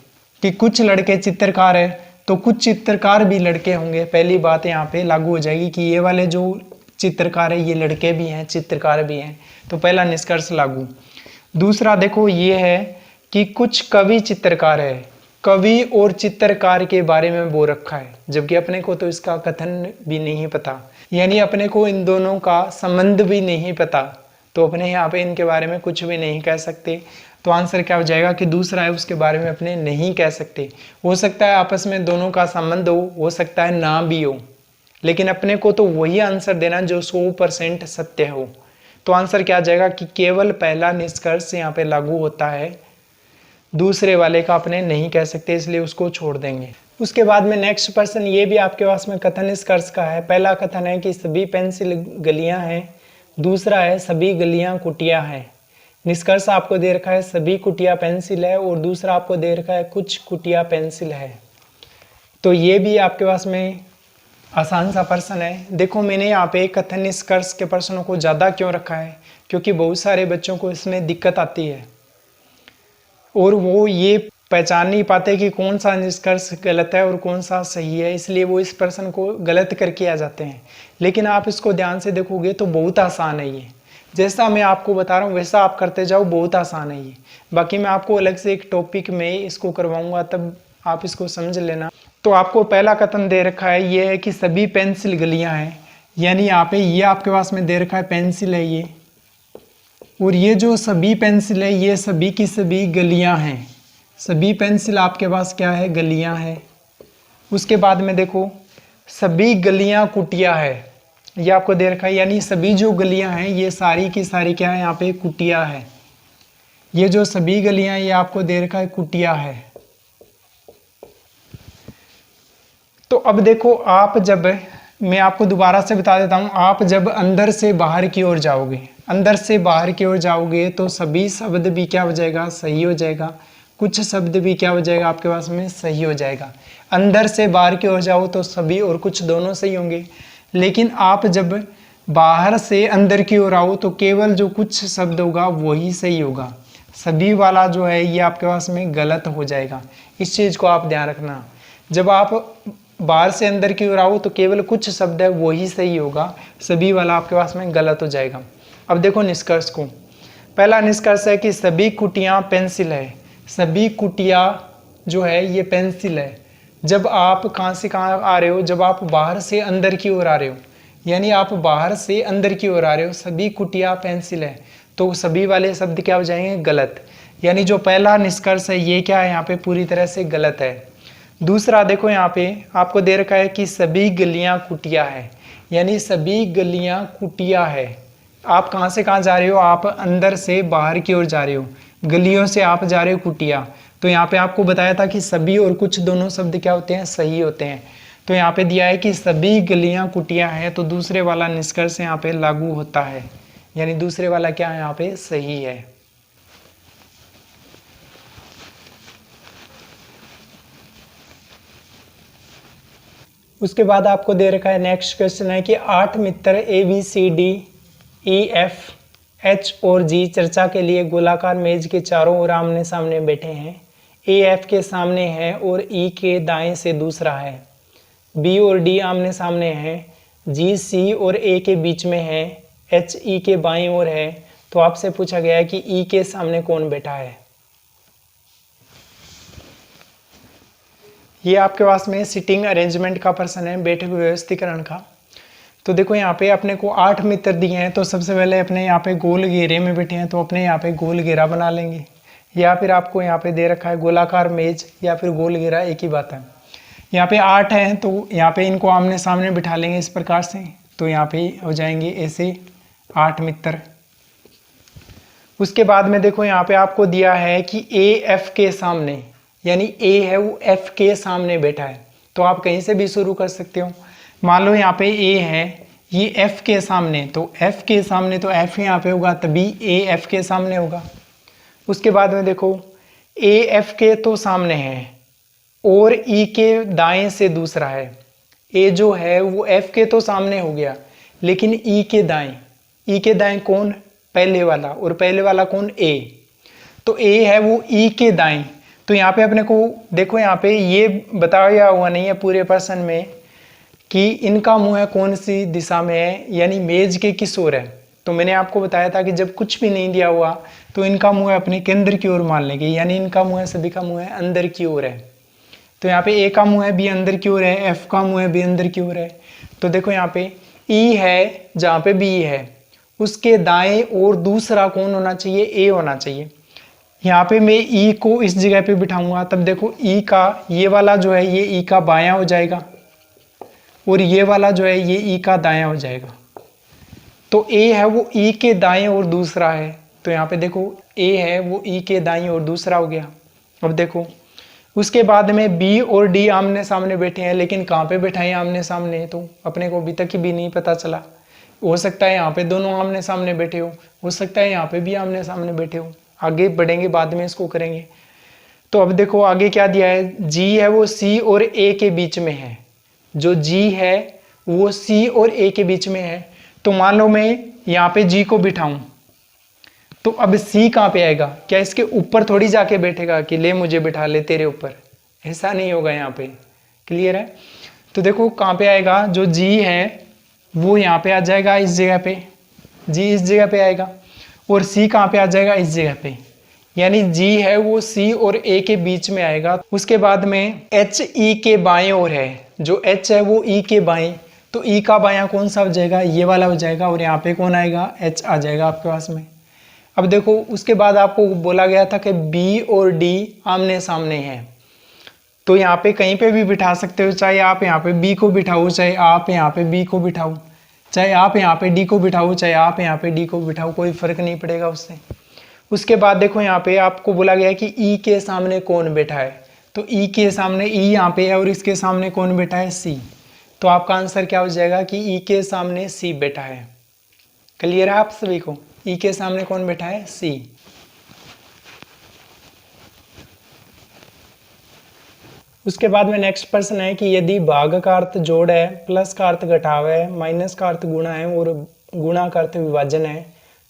कि कुछ लड़के चित्रकार है तो कुछ चित्रकार भी लड़के होंगे। पहली बात यहाँ पे लागू हो जाएगी कि ये वाले जो चित्रकार है ये लड़के भी हैं, चित्रकार भी हैं। तो पहला निष्कर्ष लागू। दूसरा देखो ये है कि कुछ कवि चित्रकार है, कवि और चित्रकार के बारे में बोल रखा है, जबकि अपने को तो इसका कथन भी नहीं पता, यानी अपने को इन दोनों का संबंध भी नहीं पता। तो अपने यहाँ पे इनके बारे में कुछ भी नहीं कह सकते। तो आंसर क्या हो जाएगा कि दूसरा है, उसके बारे में अपने नहीं कह सकते। हो सकता है आपस में दोनों का संबंध हो सकता है ना भी हो, लेकिन अपने को तो वही आंसर देना जो 100% सत्य हो। तो आंसर क्या आ जाएगा कि केवल पहला निष्कर्ष यहाँ पे लागू होता है, दूसरे वाले का अपने नहीं कह सकते, इसलिए उसको छोड़ देंगे। उसके बाद में नेक्स्ट पर्सन, ये भी आपके पास में कथन निष्कर्ष का है। पहला कथन है कि सभी पेंसिल गलियां हैं, दूसरा है सभी गलियां कुटिया हैं। निष्कर्ष आपको दे रखा है सभी कुटिया पेंसिल है, और दूसरा आपको दे रखा है कुछ कुटिया पेंसिल है। तो ये भी आपके पास में आसान सा प्रश्न है। देखो मैंने यहाँ पे कथन निष्कर्ष के प्रश्नों को ज़्यादा क्यों रखा है, क्योंकि बहुत सारे बच्चों को इसमें दिक्कत आती है और वो ये पहचान नहीं पाते कि कौन सा निष्कर्ष गलत है और कौन सा सही है, इसलिए वो इस प्रश्न को गलत करके आ जाते हैं। लेकिन आप इसको ध्यान से देखोगे तो बहुत आसान है ये, जैसा मैं आपको बता रहा हूँ वैसा आप करते जाओ, बहुत आसान है ये। बाकी मैं आपको अलग से एक टॉपिक में इसको करवाऊंगा, तब आप इसको समझ लेना। तो आपको पहला कथन दे रखा है ये है कि सभी पेंसिल गलियां हैं, यानी यहाँ पे ये आपके पास में दे रखा है पेंसिल है ये, और ये जो सभी पेंसिल है ये सभी की सभी गलियां हैं। सभी पेंसिल आपके पास क्या है, गलियां हैं। उसके बाद में देखो सभी गलियां कुटिया है, ये आपको दे रखा है, यानी सभी जो गलियां हैं ये सारी की सारी क्या है, यहाँ पे कुटिया है। ये जो सभी गलियां ये आपको दे रखा है कुटिया है। तो अब देखो आप जब, मैं आपको दोबारा से बता देता हूं, आप जब अंदर से बाहर की ओर जाओगे, अंदर से बाहर की ओर जाओगे तो सभी शब्द भी क्या हो जाएगा, सही हो जाएगा। कुछ शब्द भी क्या हो जाएगा आपके पास में, सही हो जाएगा। अंदर से बाहर की ओर जाओ तो सभी और कुछ दोनों सही होंगे, लेकिन आप जब बाहर से अंदर की ओर आओ तो केवल जो कुछ शब्द होगा वही सही होगा। सभी वाला जो है ये आपके पास में गलत हो जाएगा। इस चीज़ को आप ध्यान रखना। जब आप बाहर से अंदर की ओर आओ तो केवल कुछ शब्द है वही सही होगा, सभी वाला आपके पास में गलत हो जाएगा। अब देखो निष्कर्ष को। पहला निष्कर्ष है कि सभी कुटियाँ पेंसिल है। सभी कुटिया जो है ये पेंसिल है। जब आप कहाँ से कहाँ आ रहे हो, जब आप बाहर से अंदर की ओर आ रहे हो, यानी आप बाहर से अंदर की ओर आ रहे हो, सभी कुटिया पेंसिल है, तो सभी वाले शब्द क्या हो जाएंगे, गलत। यानी जो पहला निष्कर्ष है ये क्या है, यहाँ पे पूरी तरह से गलत है। दूसरा देखो यहाँ पे आपको दे रखा है कि सभी गलियां कुटिया है, यानी सभी गलियां कुटिया है। आप कहाँ से कहाँ जा रहे हो, आप अंदर से बाहर की ओर जा रहे हो, गलियों से आप जा रहे हो कुटिया। तो यहाँ पे आपको बताया था कि सभी और कुछ दोनों शब्द क्या होते हैं, सही होते हैं। तो यहाँ पे दिया है कि सभी गलियां कुटिया है, तो दूसरे वाला निष्कर्ष यहाँ पे लागू होता है, यानी दूसरे वाला क्या है, यहाँ पे सही है। उसके बाद आपको दे रखा है नेक्स्ट क्वेश्चन है कि 8 मित्र ABCDEFH और G चर्चा के लिए गोलाकार मेज के चारों ओर आमने सामने बैठे हैं। AF के सामने है और E के दाएं से दूसरा है। B और D आमने सामने हैं। G C और A के बीच में है। H E के बाईं ओर है। तो आपसे पूछा गया है कि E के सामने कौन बैठा है। ये आपके पास में सिटिंग अरेंजमेंट का प्रश्न है, बैठक व्यवस्थीकरण का। तो देखो यहाँ पे अपने को 8 मित्र दिए हैं, तो सबसे पहले अपने यहाँ पे गोल घेरे में बैठे हैं, तो अपने यहाँ पे गोल घेरा बना लेंगे। या फिर आपको यहाँ पे दे रखा है गोलाकार मेज या फिर गोल घेरा, एक ही बात है। यहाँ पे 8 हैं तो यहाँ पे इनको आमने सामने बिठा लेंगे इस प्रकार से। तो यहाँ पे हो जाएंगे ऐसे 8 मित्र। उसके बाद में देखो यहाँ पे आपको दिया है कि ए एफ के सामने, यानी ए है वो एफ के सामने बैठा है। तो आप कहीं से भी शुरू कर सकते हो। मान लो यहाँ पे ए है, ये एफ के सामने, तो एफ के सामने तो एफ यहाँ पे होगा, तभी ए एफ के सामने होगा। उसके बाद में देखो ए एफ के तो सामने है और ई के दाएं से दूसरा है। ए जो है वो एफ के तो सामने हो गया, लेकिन ई के दाएं कौन? पहले वाला, और पहले वाला कौन? ए। तो ए है वो ई के दाएं। तो यहाँ पे अपने को देखो, यहाँ पे ये बताया हुआ नहीं है पूरे प्रश्न में कि इनका मुंह है कौन सी दिशा में है, यानी मेज के किस ओर है। तो मैंने आपको बताया था कि जब कुछ भी नहीं दिया हुआ तो इनका मुंह है अपने केंद्र की ओर मान लेंगे, यानी इनका मुंह है, सभी का मुंह है अंदर की ओर है। तो यहाँ पे ए का मुंह है भी अंदर की ओर है, एफ का मुंह है भी अंदर की ओर है। तो देखो यहाँ पे ई है, जहाँ पे बी है उसके दाएं और दूसरा कौन होना चाहिए? ए होना चाहिए। यहाँ पे मैं ई को इस जगह पे बिठाऊंगा, तब देखो ई का ये वाला जो है ये ई का बायां हो जाएगा, और ये वाला जो है ये ई का दायां हो जाएगा। तो ए है वो ई के दाएं और दूसरा है। तो यहाँ पे देखो ए है वो ई के दाएं और दूसरा हो गया। अब देखो उसके बाद में बी और डी आमने सामने बैठे हैं, लेकिन कहाँ पे बैठे हैं आमने सामने? तो अपने को अभी तक भी नहीं पता चला। हो सकता है यहाँ पे दोनों आमने सामने बैठे हो सकता है यहाँ पे भी आमने सामने बैठे हो। आगे बढ़ेंगे, बाद में इसको करेंगे। तो अब देखो आगे क्या दिया है, जी है वो सी और ए के बीच में है। जो जी है वो सी और ए के बीच में है। तो मान लो मैं यहाँ पे जी को बिठाऊं, तो अब सी कहाँ पे आएगा? क्या इसके ऊपर थोड़ी जाके बैठेगा कि ले मुझे बिठा ले तेरे ऊपर? ऐसा नहीं होगा यहाँ पे। क्लियर है? तो देखो कहाँ पे आएगा, जो जी है वो यहाँ पे आ जाएगा इस जगह पे, जी इस जगह पे आएगा, और सी कहाँ पे आ जाएगा? इस जगह पे। यानी जी है वो सी और ए के बीच में आएगा। उसके बाद में एच ई के बाएं ओर है, जो एच है वो ई के बाएं, तो ई का बायां कौन सा हो जाएगा? ये वाला हो जाएगा, और यहाँ पे कौन आएगा? एच आ जाएगा आपके पास में। अब देखो उसके बाद आपको बोला गया था कि बी और डी आमने सामने हैं, तो यहाँ पे कहीं पे भी बिठा सकते हो, चाहे आप यहाँ पे बी को बिठाओ, चाहे आप यहाँ पे बी को बिठाओ, चाहे आप यहाँ पे डी को बिठाओ, चाहे आप यहाँ पे डी को बिठाओ, कोई फर्क नहीं पड़ेगा उससे। उसके बाद देखो यहाँ पे आपको बोला गया कि ई के सामने कौन बैठा है, तो ई के सामने ई यहाँ पे है, और इसके सामने कौन बैठा है? सी। तो आपका आंसर क्या हो जाएगा कि ई के सामने सी बैठा है। क्लियर है आप सभी को? ई के सामने कौन बैठा है? सी। उसके बाद में नेक्स्ट प्रश्न है कि यदि भाग का अर्थ जोड़ है, प्लस का अर्थ घटाव है, माइनस का अर्थ गुणा है और गुणा का अर्थ विभाजन है,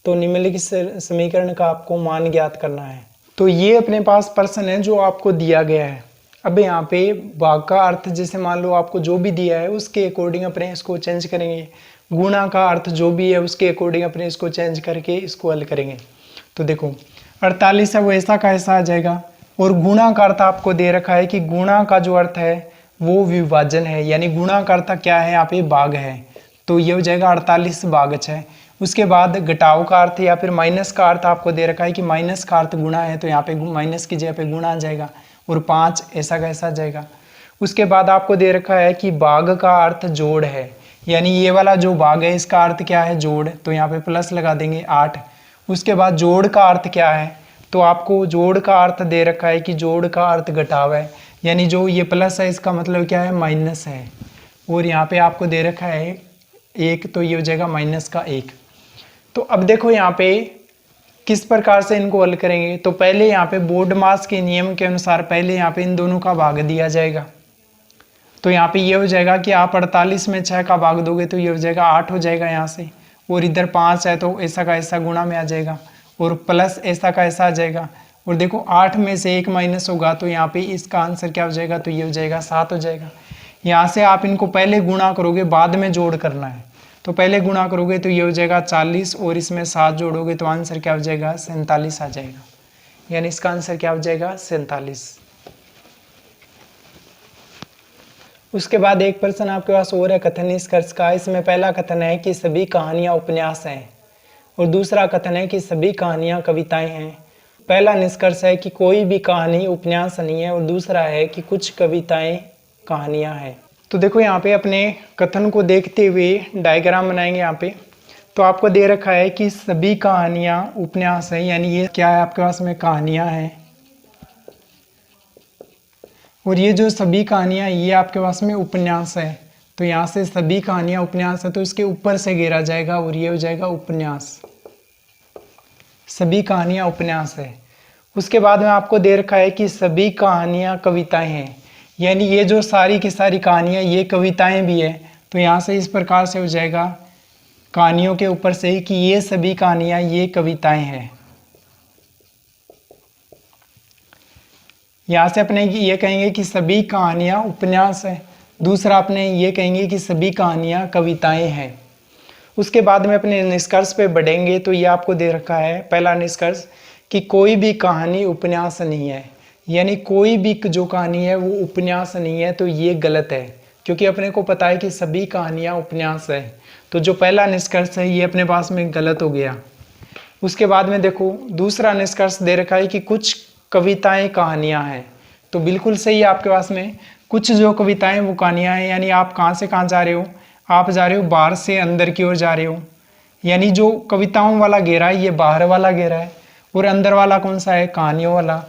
तो निम्नलिखित समीकरण का आपको मान ज्ञात करना है। तो ये अपने पास प्रश्न है जो आपको दिया गया है। अब यहाँ पे भाग का अर्थ जैसे मान लो आपको जो भी दिया है उसके अकॉर्डिंग अपने इसको चेंज करेंगे, गुणा का अर्थ जो भी है उसके अकॉर्डिंग अपने इसको चेंज करके इसको हल करेंगे। तो देखो 48 है वो ऐसा का ऐसा आ जाएगा, और गुणा का अर्थ आपको दे रखा है कि गुणा का जो अर्थ है वो विभाजन है, यानी गुणा का अर्थ क्या है? यहाँ पे भाग है, तो ये हो जाएगा 48 भाग 6। उसके बाद घटाव का अर्थ या फिर माइनस का अर्थ आपको दे रखा है कि माइनस का अर्थ गुणा है, तो यहाँ पे माइनस की जगह पे गुणा आ जाएगा, और 5 ऐसा कैसा जाएगा। उसके बाद आपको दे रखा है कि भाग का अर्थ जोड़ है, यानी ये वाला जो भाग है इसका अर्थ क्या है? जोड़, तो यहाँ पे प्लस लगा देंगे 8। उसके बाद जोड़ का अर्थ क्या है? तो आपको जोड़ का अर्थ दे रखा है कि जोड़ का अर्थ घटाव है, यानी जो ये प्लस है इसका मतलब क्या है? माइनस है, और यहाँ पे आपको दे रखा है 1, तो ये हो जाएगा माइनस का 1। तो अब देखो यहाँ पे किस प्रकार से इनको हल करेंगे। तो पहले यहाँ पे बोर्ड मास के नियम के अनुसार पहले यहाँ पे इन दोनों का भाग दिया जाएगा। तो यहाँ पे ये हो जाएगा कि आप 48 में 6 का भाग दोगे तो ये हो जाएगा 8 हो जाएगा यहाँ से, और इधर 5 है तो ऐसा का ऐसा गुणा में आ जाएगा, और प्लस ऐसा का ऐसा आ जाएगा। और देखो 8 में से 1 माइनस होगा तो यहाँ पे इसका आंसर क्या हो जाएगा? तो ये हो जाएगा 7 हो जाएगा। यहाँ से आप इनको पहले गुणा करोगे, बाद में जोड़ करना है, तो पहले गुणा करोगे तो ये हो जाएगा 40, और इसमें 7 जोड़ोगे तो आंसर क्या हो जाएगा? 47 आ जाएगा, यानी इसका आंसर क्या हो जाएगा? 47। उसके बाद एक प्रश्न आपके पास और है कथन निष्कर्ष का। इसमें पहला कथन है कि सभी कहानियां उपन्यास हैं, और दूसरा कथन है कि सभी कहानियां कविताएं हैं। पहला निष्कर्ष है कि कोई भी कहानी उपन्यास नहीं है, और दूसरा है कि कुछ कविताएं कहानियां हैं। तो देखो यहाँ पे अपने कथन को देखते हुए डायग्राम बनाएंगे यहाँ पे। तो आपको दे रखा है कि सभी कहानियां उपन्यास है, यानी ये क्या है आपके पास में कहानियां हैं, और ये जो सभी कहानियां ये आपके पास में उपन्यास है। तो यहाँ से सभी कहानियां उपन्यास है तो इसके ऊपर से घेरा जाएगा और ये हो जाएगा उपन्यास। सभी कहानियां उपन्यास है। उसके बाद में आपको दे रखा है कि सभी कहानियां कविताएं हैं, यानी ये जो सारी की सारी कहानियां ये कविताएं भी है। तो यहाँ से इस प्रकार से हो जाएगा कहानियों के ऊपर से ही कि ये सभी कहानियां ये कविताएं हैं। यहाँ से अपने ये कहेंगे कि सभी कहानियां उपन्यास है। दूसरा अपने ये कहेंगे कि सभी कहानियां कविताएं हैं। उसके बाद में अपने निष्कर्ष पे बढ़ेंगे तो ये आपको दे रखा है पहला निष्कर्ष कि कोई भी कहानी उपन्यास नहीं है, यानी कोई भी जो कहानी है वो उपन्यास नहीं है। तो ये गलत है, क्योंकि अपने को पता है कि सभी कहानियां उपन्यास है। तो जो पहला निष्कर्ष है ये अपने पास में गलत हो गया। उसके बाद में देखो दूसरा निष्कर्ष दे रखा है कि कुछ कविताएं कहानियां हैं। तो बिल्कुल सही है आपके पास में, कुछ जो कविताएं वो कहानियां हैं। यानी आप कहाँ से कहाँ जा रहे हो, आप जा रहे हो बाहर से अंदर की ओर जा रहे हो, यानी जो कविताओं वाला घेरा है ये बाहर वाला घेरा है, और अंदर वाला कौन सा है, कहानियों वाला।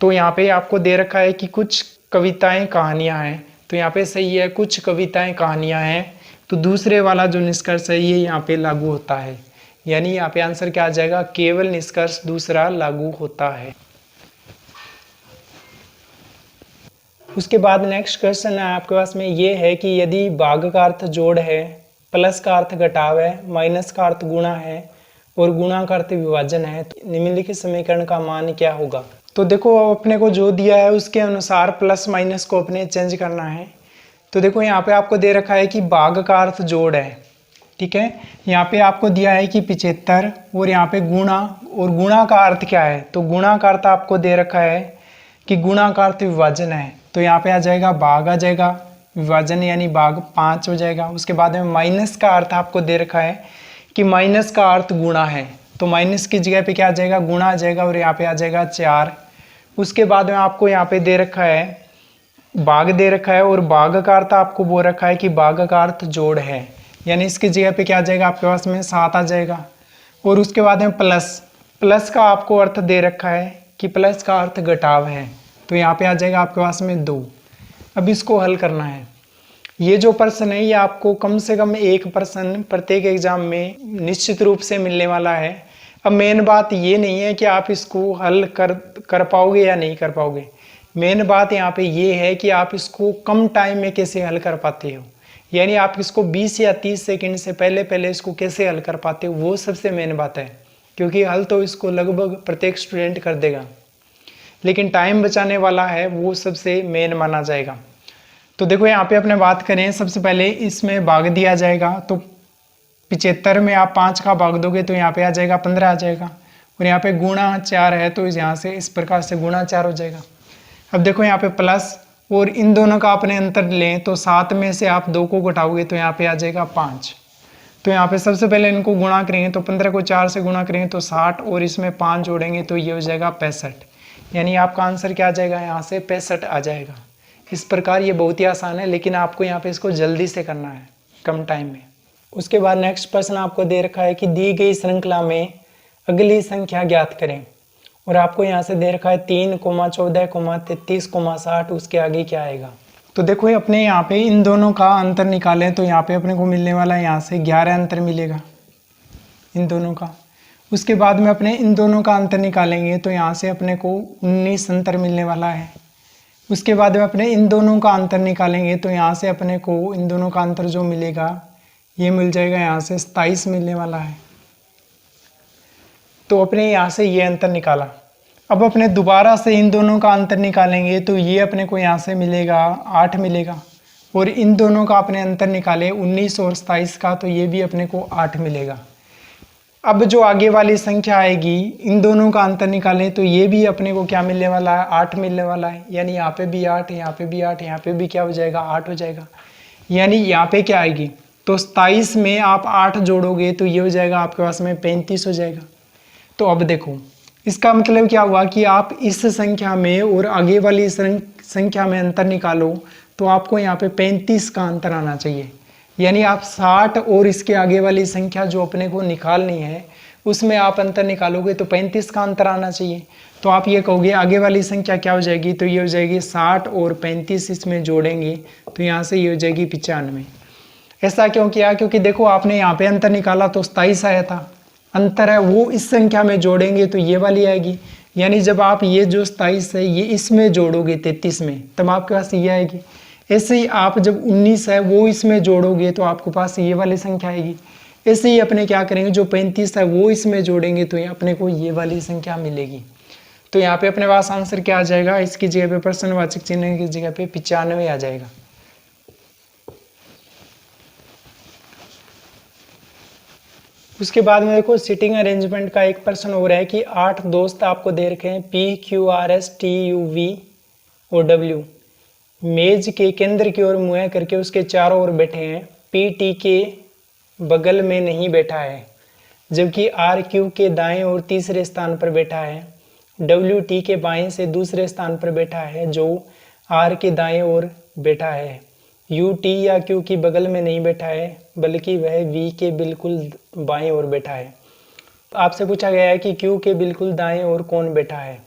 तो यहाँ पे आपको दे रखा है कि कुछ कविताएं कहानियां हैं। तो यहाँ पे सही है, कुछ कविताएं कहानियां हैं। तो दूसरे वाला जो निष्कर्ष है ये यहाँ पे लागू होता है, यानी यहाँ पे आंसर क्या आ जाएगा, केवल निष्कर्ष दूसरा लागू होता है। उसके बाद नेक्स्ट क्वेश्चन है आपके पास में ये है कि यदि भाग का अर्थ जोड़ है, प्लस का अर्थ घटाव है, माइनस का अर्थ गुणा है और गुणा का अर्थ विभाजन है, तो निम्नलिखित समीकरण का मान क्या होगा। तो देखो अपने को जो दिया है उसके अनुसार प्लस माइनस को अपने चेंज करना है। तो देखो यहाँ पे आपको दे रखा है कि भाग का अर्थ जोड़ है, ठीक है। यहाँ पे आपको दिया है कि 75 और यहाँ पे गुणा, और गुणा का अर्थ क्या है, तो गुणा का अर्थ आपको दे रखा है कि गुणा का अर्थ विभाजन है। तो यहाँ पे आ जाएगा भाग आ जाएगा, विभाजन यानी भाग 5 हो जाएगा। उसके बाद में माइनस का अर्थ आपको दे रखा है कि माइनस का अर्थ गुणा है, तो माइनस की जगह पे क्या आ जाएगा, गुणा आ जाएगा, और यहाँ पे आ जाएगा 4। उसके बाद में आपको यहाँ पे दे रखा है भाग दे रखा है, और भाग का अर्थ आपको बोल रखा है कि भाग का अर्थ जोड़ है, यानी इसकी जगह पे क्या आ जाएगा आपके पास में 7 आ जाएगा। और उसके बाद में प्लस, प्लस का आपको अर्थ दे रखा है कि प्लस का अर्थ घटाव है, तो यहाँ पे आ जाएगा आपके पास में 2। अब इसको हल करना है। ये जो प्रश्न है ये आपको कम से कम एक प्रश्न प्रत्येक एग्जाम में निश्चित रूप से मिलने वाला है। अब मेन बात ये नहीं है कि आप इसको हल कर पाओगे या नहीं कर पाओगे, मेन बात यहाँ पे ये है कि आप इसको कम टाइम में कैसे हल कर पाते हो, यानी आप इसको 20 या 30 सेकंड से पहले इसको कैसे हल कर पाते हो, वो सबसे मेन बात है। क्योंकि हल तो इसको लगभग प्रत्येक स्टूडेंट कर देगा, लेकिन टाइम बचाने वाला है वो सबसे मेन माना जाएगा। तो देखो यहाँ पे अपने बात करें, सबसे पहले इसमें भाग दिया जाएगा। तो 75 में आप 5 का भाग दोगे तो यहाँ पे आ जाएगा 15 आ जाएगा, और यहाँ पे गुणा 4 है तो यहाँ से इस प्रकार से गुणा 4 हो जाएगा। अब देखो यहाँ पे प्लस, और इन दोनों का अपने अंतर लें तो 7 में से आप 2 को घटाओगे तो यहाँ पे आ जाएगा 5। तो यहाँ पे सबसे पहले इनको गुणा करेंगे तो 15 को 4 से गुणा करेंगे तो 60, और इसमें 5 जोड़ेंगे तो ये हो जाएगा 65, यानी आपका आंसर क्या आ जाएगा, यहाँ से 65 आ जाएगा। इस प्रकार ये बहुत ही आसान है, लेकिन आपको यहाँ पे इसको जल्दी से करना है कम टाइम में। उसके बाद नेक्स्ट प्रश्न आपको दे रखा है कि दी गई श्रृंखला में अगली संख्या ज्ञात करें, और आपको यहाँ से दे रखा है 3, 14, 33, 60, उसके आगे क्या आएगा। तो देखो ये अपने यहाँ पे इन दोनों का अंतर निकालें तो यहाँ पे अपने को मिलने वाला है यहाँ से 11 अंतर मिलेगा इन दोनों का। उसके बाद में अपने इन दोनों का अंतर निकालेंगे तो यहाँ से अपने को 19 अंतर मिलने वाला है। उसके बाद में अपने इन दोनों का अंतर निकालेंगे तो यहाँ से अपने को इन दोनों का अंतर जो मिलेगा ये मिल जाएगा यहाँ से 27 मिलने वाला है। तो अपने यहाँ से ये अंतर निकाला। अब अपने दोबारा से इन दोनों का अंतर निकालेंगे तो ये अपने को यहाँ से मिलेगा 8 मिलेगा, और इन दोनों का अपने अंतर निकाले 19 और 27 का तो ये भी अपने को 8 मिलेगा। अब जो आगे वाली संख्या आएगी इन दोनों का अंतर निकालें तो ये भी अपने को क्या मिलने वाला है, 8 मिलने वाला है, यानी यहाँ पे भी 8, यहाँ पे भी 8, यहाँ पे भी क्या हो जाएगा 8 हो जाएगा। यानी यहाँ पे क्या आएगी, तो 27 में आप 8 जोड़ोगे तो ये हो जाएगा आपके पास में 35 हो जाएगा। तो अब देखो इसका मतलब क्या हुआ कि आप इस संख्या में और आगे वाली संख्या में अंतर निकालो तो आपको यहाँ पे 35 का अंतर आना चाहिए। यानी आप 60 और इसके आगे वाली संख्या जो अपने को निकालनी है उसमें आप अंतर निकालोगे तो 35 का अंतर आना चाहिए। तो आप ये कहोगे आगे वाली संख्या क्या हो जाएगी, तो ये हो जाएगी 60 और 35 इसमें जोड़ेंगे तो यहाँ से ये हो जाएगी 95। ऐसा क्यों किया, क्योंकि देखो आपने यहाँ पे अंतर निकाला तो 27 आया था, अंतर है वो इस संख्या में जोड़ेंगे तो ये वाली आएगी। यानी जब आप ये जो 27 है ये इसमें जोड़ोगे 33 में तब आपके पास ये आएगी। ऐसे ही आप जब 19 है वो इसमें जोड़ोगे तो आपके पास ये वाली संख्या आएगी। ऐसे ही अपने क्या करेंगे, जो 35 है वो इसमें जोड़ेंगे तो अपने को ये वाली संख्या मिलेगी। तो यहाँ पे अपने पास आंसर क्या आ जाएगा, इसकी जगह पे प्रश्नवाचक चिन्ह की जगह पे 95 आ जाएगा। उसके बाद में देखो सिटिंग अरेंजमेंट का एक प्रश्न हो रहा है कि 8 दोस्त आपको दे रखे हैं PQRSTUV और W, मेज के केंद्र की ओर मुँह करके उसके चारों ओर बैठे हैं। PT के बगल में नहीं बैठा है जबकि RQ के दाएं और तीसरे स्थान पर बैठा है। WT के बाएं से दूसरे स्थान पर बैठा है जो R के दाएं ओर बैठा है। UT या Q की बगल में नहीं बैठा है बल्कि वह V के बिल्कुल बाएं ओर बैठा है। आपसे पूछा गया है कि Q के बिल्कुल दाएं ओर कौन बैठा है।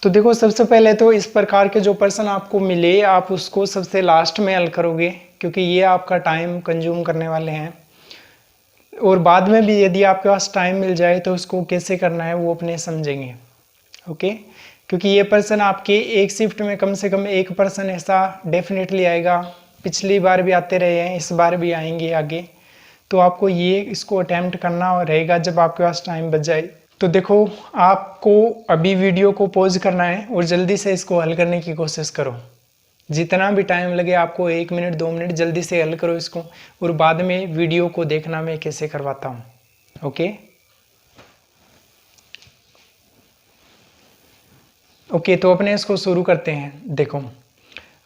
तो देखो सबसे पहले तो इस प्रकार के जो प्रश्न आपको मिले आप उसको सबसे लास्ट में हल करोगे क्योंकि ये आपका टाइम कंज्यूम करने वाले हैं, और बाद में भी यदि आपके पास टाइम मिल जाए तो उसको कैसे करना है वो अपने समझेंगे। ओके, क्योंकि ये पर्सन आपके एक शिफ्ट में कम से कम एक पर्सन ऐसा डेफिनेटली आएगा। पिछली बार भी आते रहे हैं, इस बार भी आएंगे आगे, तो आपको ये इसको अटेम्प्ट करना रहेगा जब आपके पास टाइम बच जाए। तो देखो आपको अभी वीडियो को पॉज करना है और जल्दी से इसको हल करने की कोशिश करो। जितना भी टाइम लगे आपको 1 मिनट 2 मिनट जल्दी से हल करो इसको, और बाद में वीडियो को देखना मैं कैसे करवाता हूँ। ओके, तो अपने इसको शुरू करते हैं। देखो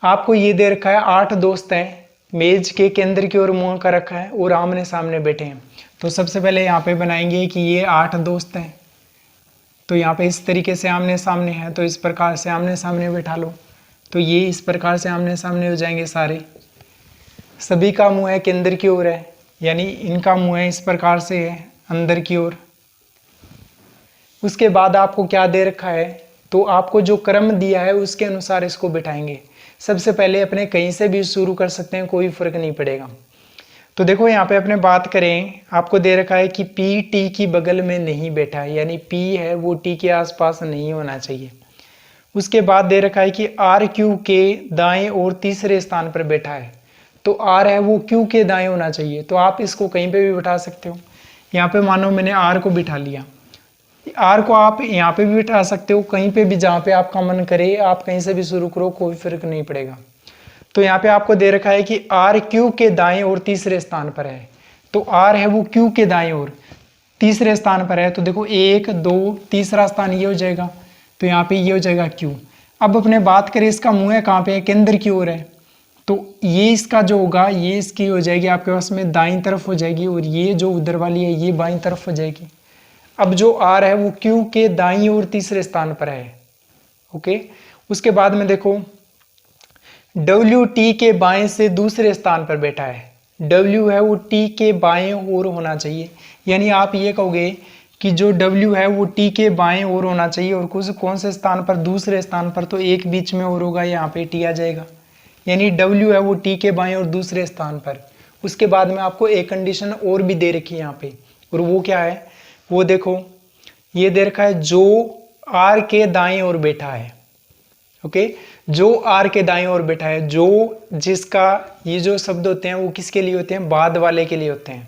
आपको ये दे रखा है 8 दोस्त हैं, मेज के केंद्र की ओर मुंह कर रखा है और आमने सामने बैठे हैं। तो सबसे पहले यहाँ पे बनाएंगे कि ये 8 दोस्त हैं, तो यहाँ पे इस तरीके से आमने सामने है, तो इस प्रकार से आमने सामने बैठा लो। तो ये इस प्रकार से आमने सामने हो जाएंगे सारे। सभी का मुंह है केंद्र की ओर है, यानी इनका मुंह है इस प्रकार से है अंदर की ओर। उसके बाद आपको क्या दे रखा है, तो आपको जो क्रम दिया है उसके अनुसार इसको बिठाएंगे। सबसे पहले अपने कहीं से भी शुरू कर सकते हैं, कोई फर्क नहीं पड़ेगा। तो देखो यहाँ पे अपने बात करें, आपको दे रखा है कि P T की बगल में नहीं बैठा है, यानी P है वो T के आसपास नहीं होना चाहिए। उसके बाद दे रखा है कि R Q के दाएं और तीसरे स्थान पर बैठा है, तो R है वो Q के दाएं होना चाहिए। तो आप इसको कहीं पे भी बिठा सकते हो। यहाँ पे मानो मैंने R को बिठा लिया, R को आप यहाँ पे भी बिठा सकते हो, कहीं पे भी जहाँ पे आपका मन करे आप कहीं से भी शुरू करो, कोई फर्क नहीं पड़ेगा। तो यहाँ पे आपको दे रखा है कि R Q के दाएं और तीसरे स्थान पर है, तो R है वो Q के दाएं और तीसरे स्थान पर है। तो देखो 1 2 तीसरा स्थान ये हो जाएगा, तो यहाँ पे ये हो जाएगा Q। अब अपने बात करें इसका मुंह है कहाँ पे है, केंद्र की ओर है, तो ये इसका जो होगा ये इसकी हो जाएगी आपके पास में दाईं तरफ हो जाएगी, और ये जो उधर वाली है ये बाईं तरफ हो जाएगी। अब जो R है वो Q के दाईं और तीसरे स्थान पर है। ओके, उसके बाद में देखो W T के बाएं से दूसरे स्थान पर बैठा है। W है वो T के बाएं ओर होना चाहिए, यानी आप ये कहोगे कि जो W है वो T के बाएं ओर होना चाहिए, और कुछ कौन से स्थान पर, दूसरे स्थान पर, तो एक बीच में और होगा, यहाँ पे T आ जाएगा। यानी W है वो T के बाएं और दूसरे स्थान पर। उसके बाद में आपको एक कंडीशन और भी दे रखी है यहाँ पे, और वो क्या है, वो देखो ये दे रखा है जो R के दाएं ओर बैठा है। ओके, जो R के दाएं ओर बैठा है, जो जिसका ये जो शब्द होते हैं वो किसके लिए होते हैं, बाद वाले के लिए होते हैं।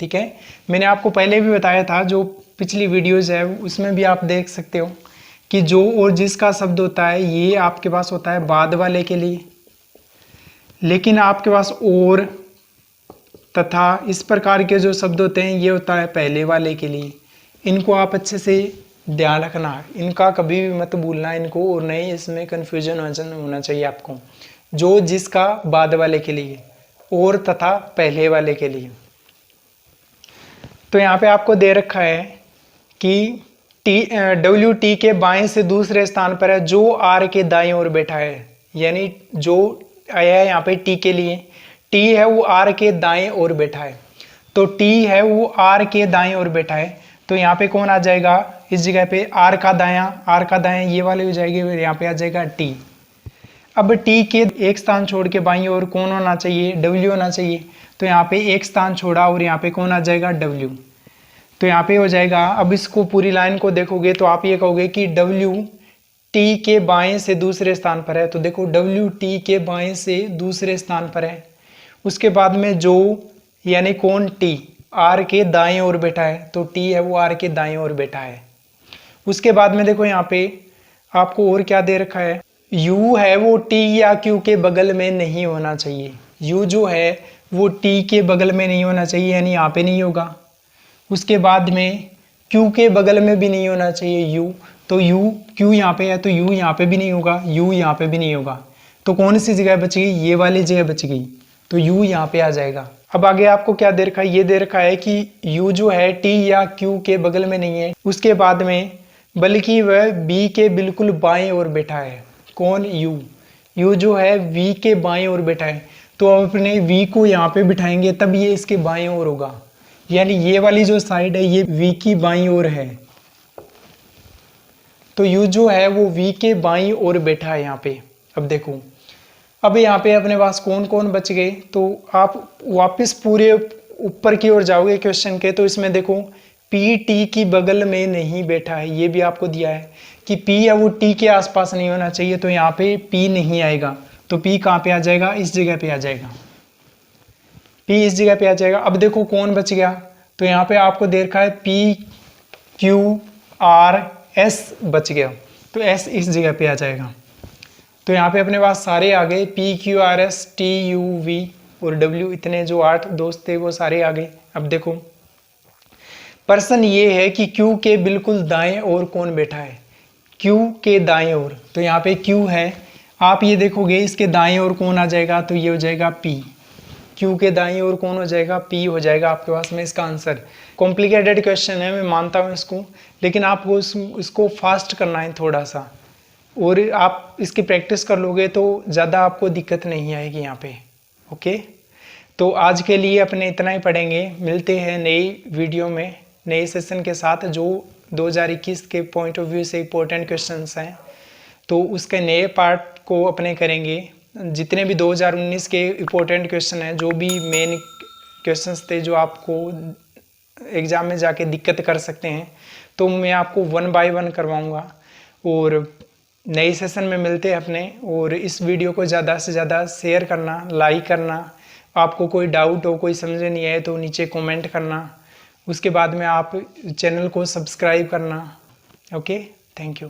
ठीक है, मैंने आपको पहले भी बताया था, जो पिछली वीडियोज है उसमें भी आप देख सकते हो कि जो और जिसका शब्द होता है ये आपके पास होता है बाद वाले के लिए, लेकिन आपके पास और तथा इस प्रकार के जो शब्द होते हैं ये होता है पहले वाले के लिए। इनको आप अच्छे से ध्यान रखना, इनका कभी भी मत भूलना इनको, और नहीं इसमें कन्फ्यूजन होना चाहिए आपको। जो जिसका बाद वाले के लिए और तथा पहले वाले के लिए। तो यहाँ पे आपको दे रखा है कि W T के बाएं से दूसरे स्थान पर है, जो R के दाएं ओर बैठा है, यानी जो आया है यहाँ पे T के लिए, टी है वो आर के दाएं ओर बैठा है, तो टी है वो आर के दाएं ओर बैठा है, तो यहाँ पे कौन आ जाएगा इस जगह पे, आर का दायां ये वाले हो जाएगी, और यहाँ पे आ जाएगा टी। अब टी के एक स्थान छोड़ के बाईं ओर कौन होना चाहिए, डब्ल्यू होना चाहिए, तो यहाँ पे एक स्थान छोड़ा और यहाँ पे कौन आ जाएगा, डब्ल्यू। तो यहाँ पे हो जाएगा, अब इसको पूरी लाइन को देखोगे तो आप ये कहोगे कि डब्ल्यू टी के बाएं से दूसरे स्थान पर है, तो देखो डब्ल्यू टी के बाएं से दूसरे स्थान पर है। उसके बाद में जो यानी कौन, टी आर के दाएं ओर बैठा है, तो टी है वो आर के दाएं ओर बैठा है। उसके बाद में देखो यहाँ पे आपको और क्या दे रखा है, U है वो T या Q के बगल में नहीं होना चाहिए। U जो है वो T के बगल में नहीं होना चाहिए, यानी यहाँ पे नहीं होगा। उसके बाद में Q के बगल में भी नहीं होना चाहिए U, तो Q यहाँ पे है तो U यहाँ पे भी नहीं होगा, U यहाँ पे भी नहीं होगा। तो कौन सी जगह बच गई, ये वाली जगह बच गई, तो U यहाँ पे आ जाएगा। अब आगे आपको क्या दे रखा है, ये दे रखा है कि U जो है T या Q के बगल में नहीं है, उसके बाद में बल्कि वह B के बिल्कुल बाएं ओर बैठा है। कौन, U जो है V के बाएं ओर बैठा है, तो अब अपने V को यहाँ पे बिठाएंगे तब ये इसके बाएं ओर होगा, यानी ये वाली जो साइड है ये V की बाईं ओर है, तो U जो है वो V के बाईं ओर बैठा है यहाँ पे। अब देखो, अब यहाँ पे अपने पास कौन कौन बच गए, तो आप वापस पूरे ऊपर की ओर जाओगे क्वेश्चन के, तो इसमें देखो P T की बगल में नहीं बैठा है, ये भी आपको दिया है कि P है वो T के आसपास नहीं होना चाहिए, तो यहाँ पे P नहीं आएगा, तो P कहाँ पे आ जाएगा, इस जगह पे आ जाएगा, P इस जगह पे आ जाएगा। अब देखो कौन बच गया, तो यहाँ पे आपको दे रखा है P Q R S बच गया, तो S इस जगह पे आ जाएगा। तो यहाँ पे अपने पास सारे आ गए, P Q R S T U V और W, इतने जो 8 दोस्त थे वो सारे आ गए। अब देखो प्रश्न ये है कि Q के बिल्कुल दाएं ओर कौन बैठा है, Q के दाएं ओर, तो यहाँ पे Q है, आप ये देखोगे इसके दाएं ओर कौन आ जाएगा, तो ये हो जाएगा P। Q के दाएं ओर कौन हो जाएगा, P हो जाएगा आपके पास में इसका आंसर। कॉम्प्लिकेटेड क्वेश्चन है, मैं मानता हूँ इसको, लेकिन आपको इसको फास्ट करना है थोड़ा सा, और आप इसकी प्रैक्टिस कर लोगे तो ज़्यादा आपको दिक्कत नहीं आएगी यहाँ पे। ओके, तो आज के लिए अपने इतना ही पढ़ेंगे, मिलते हैं नई वीडियो में नए सेशन के साथ, जो 2021 के पॉइंट ऑफ व्यू से इम्पोर्टेंट क्वेश्चंस हैं, तो उसके नए पार्ट को अपने करेंगे। जितने भी 2019 के इम्पोर्टेंट क्वेश्चन हैं, जो भी मेन क्वेश्चंस थे जो आपको एग्ज़ाम में जाके दिक्कत कर सकते हैं, तो मैं आपको 1 बाय 1 करवाऊँगा, और नए सेशन में मिलते हैं अपने। और इस वीडियो को ज़्यादा से ज़्यादा शेयर करना, लाइक करना, आपको कोई डाउट हो, कोई समझ नहीं आए तो नीचे कमेंट करना, उसके बाद में आप चैनल को सब्सक्राइब करना। Okay, thank you.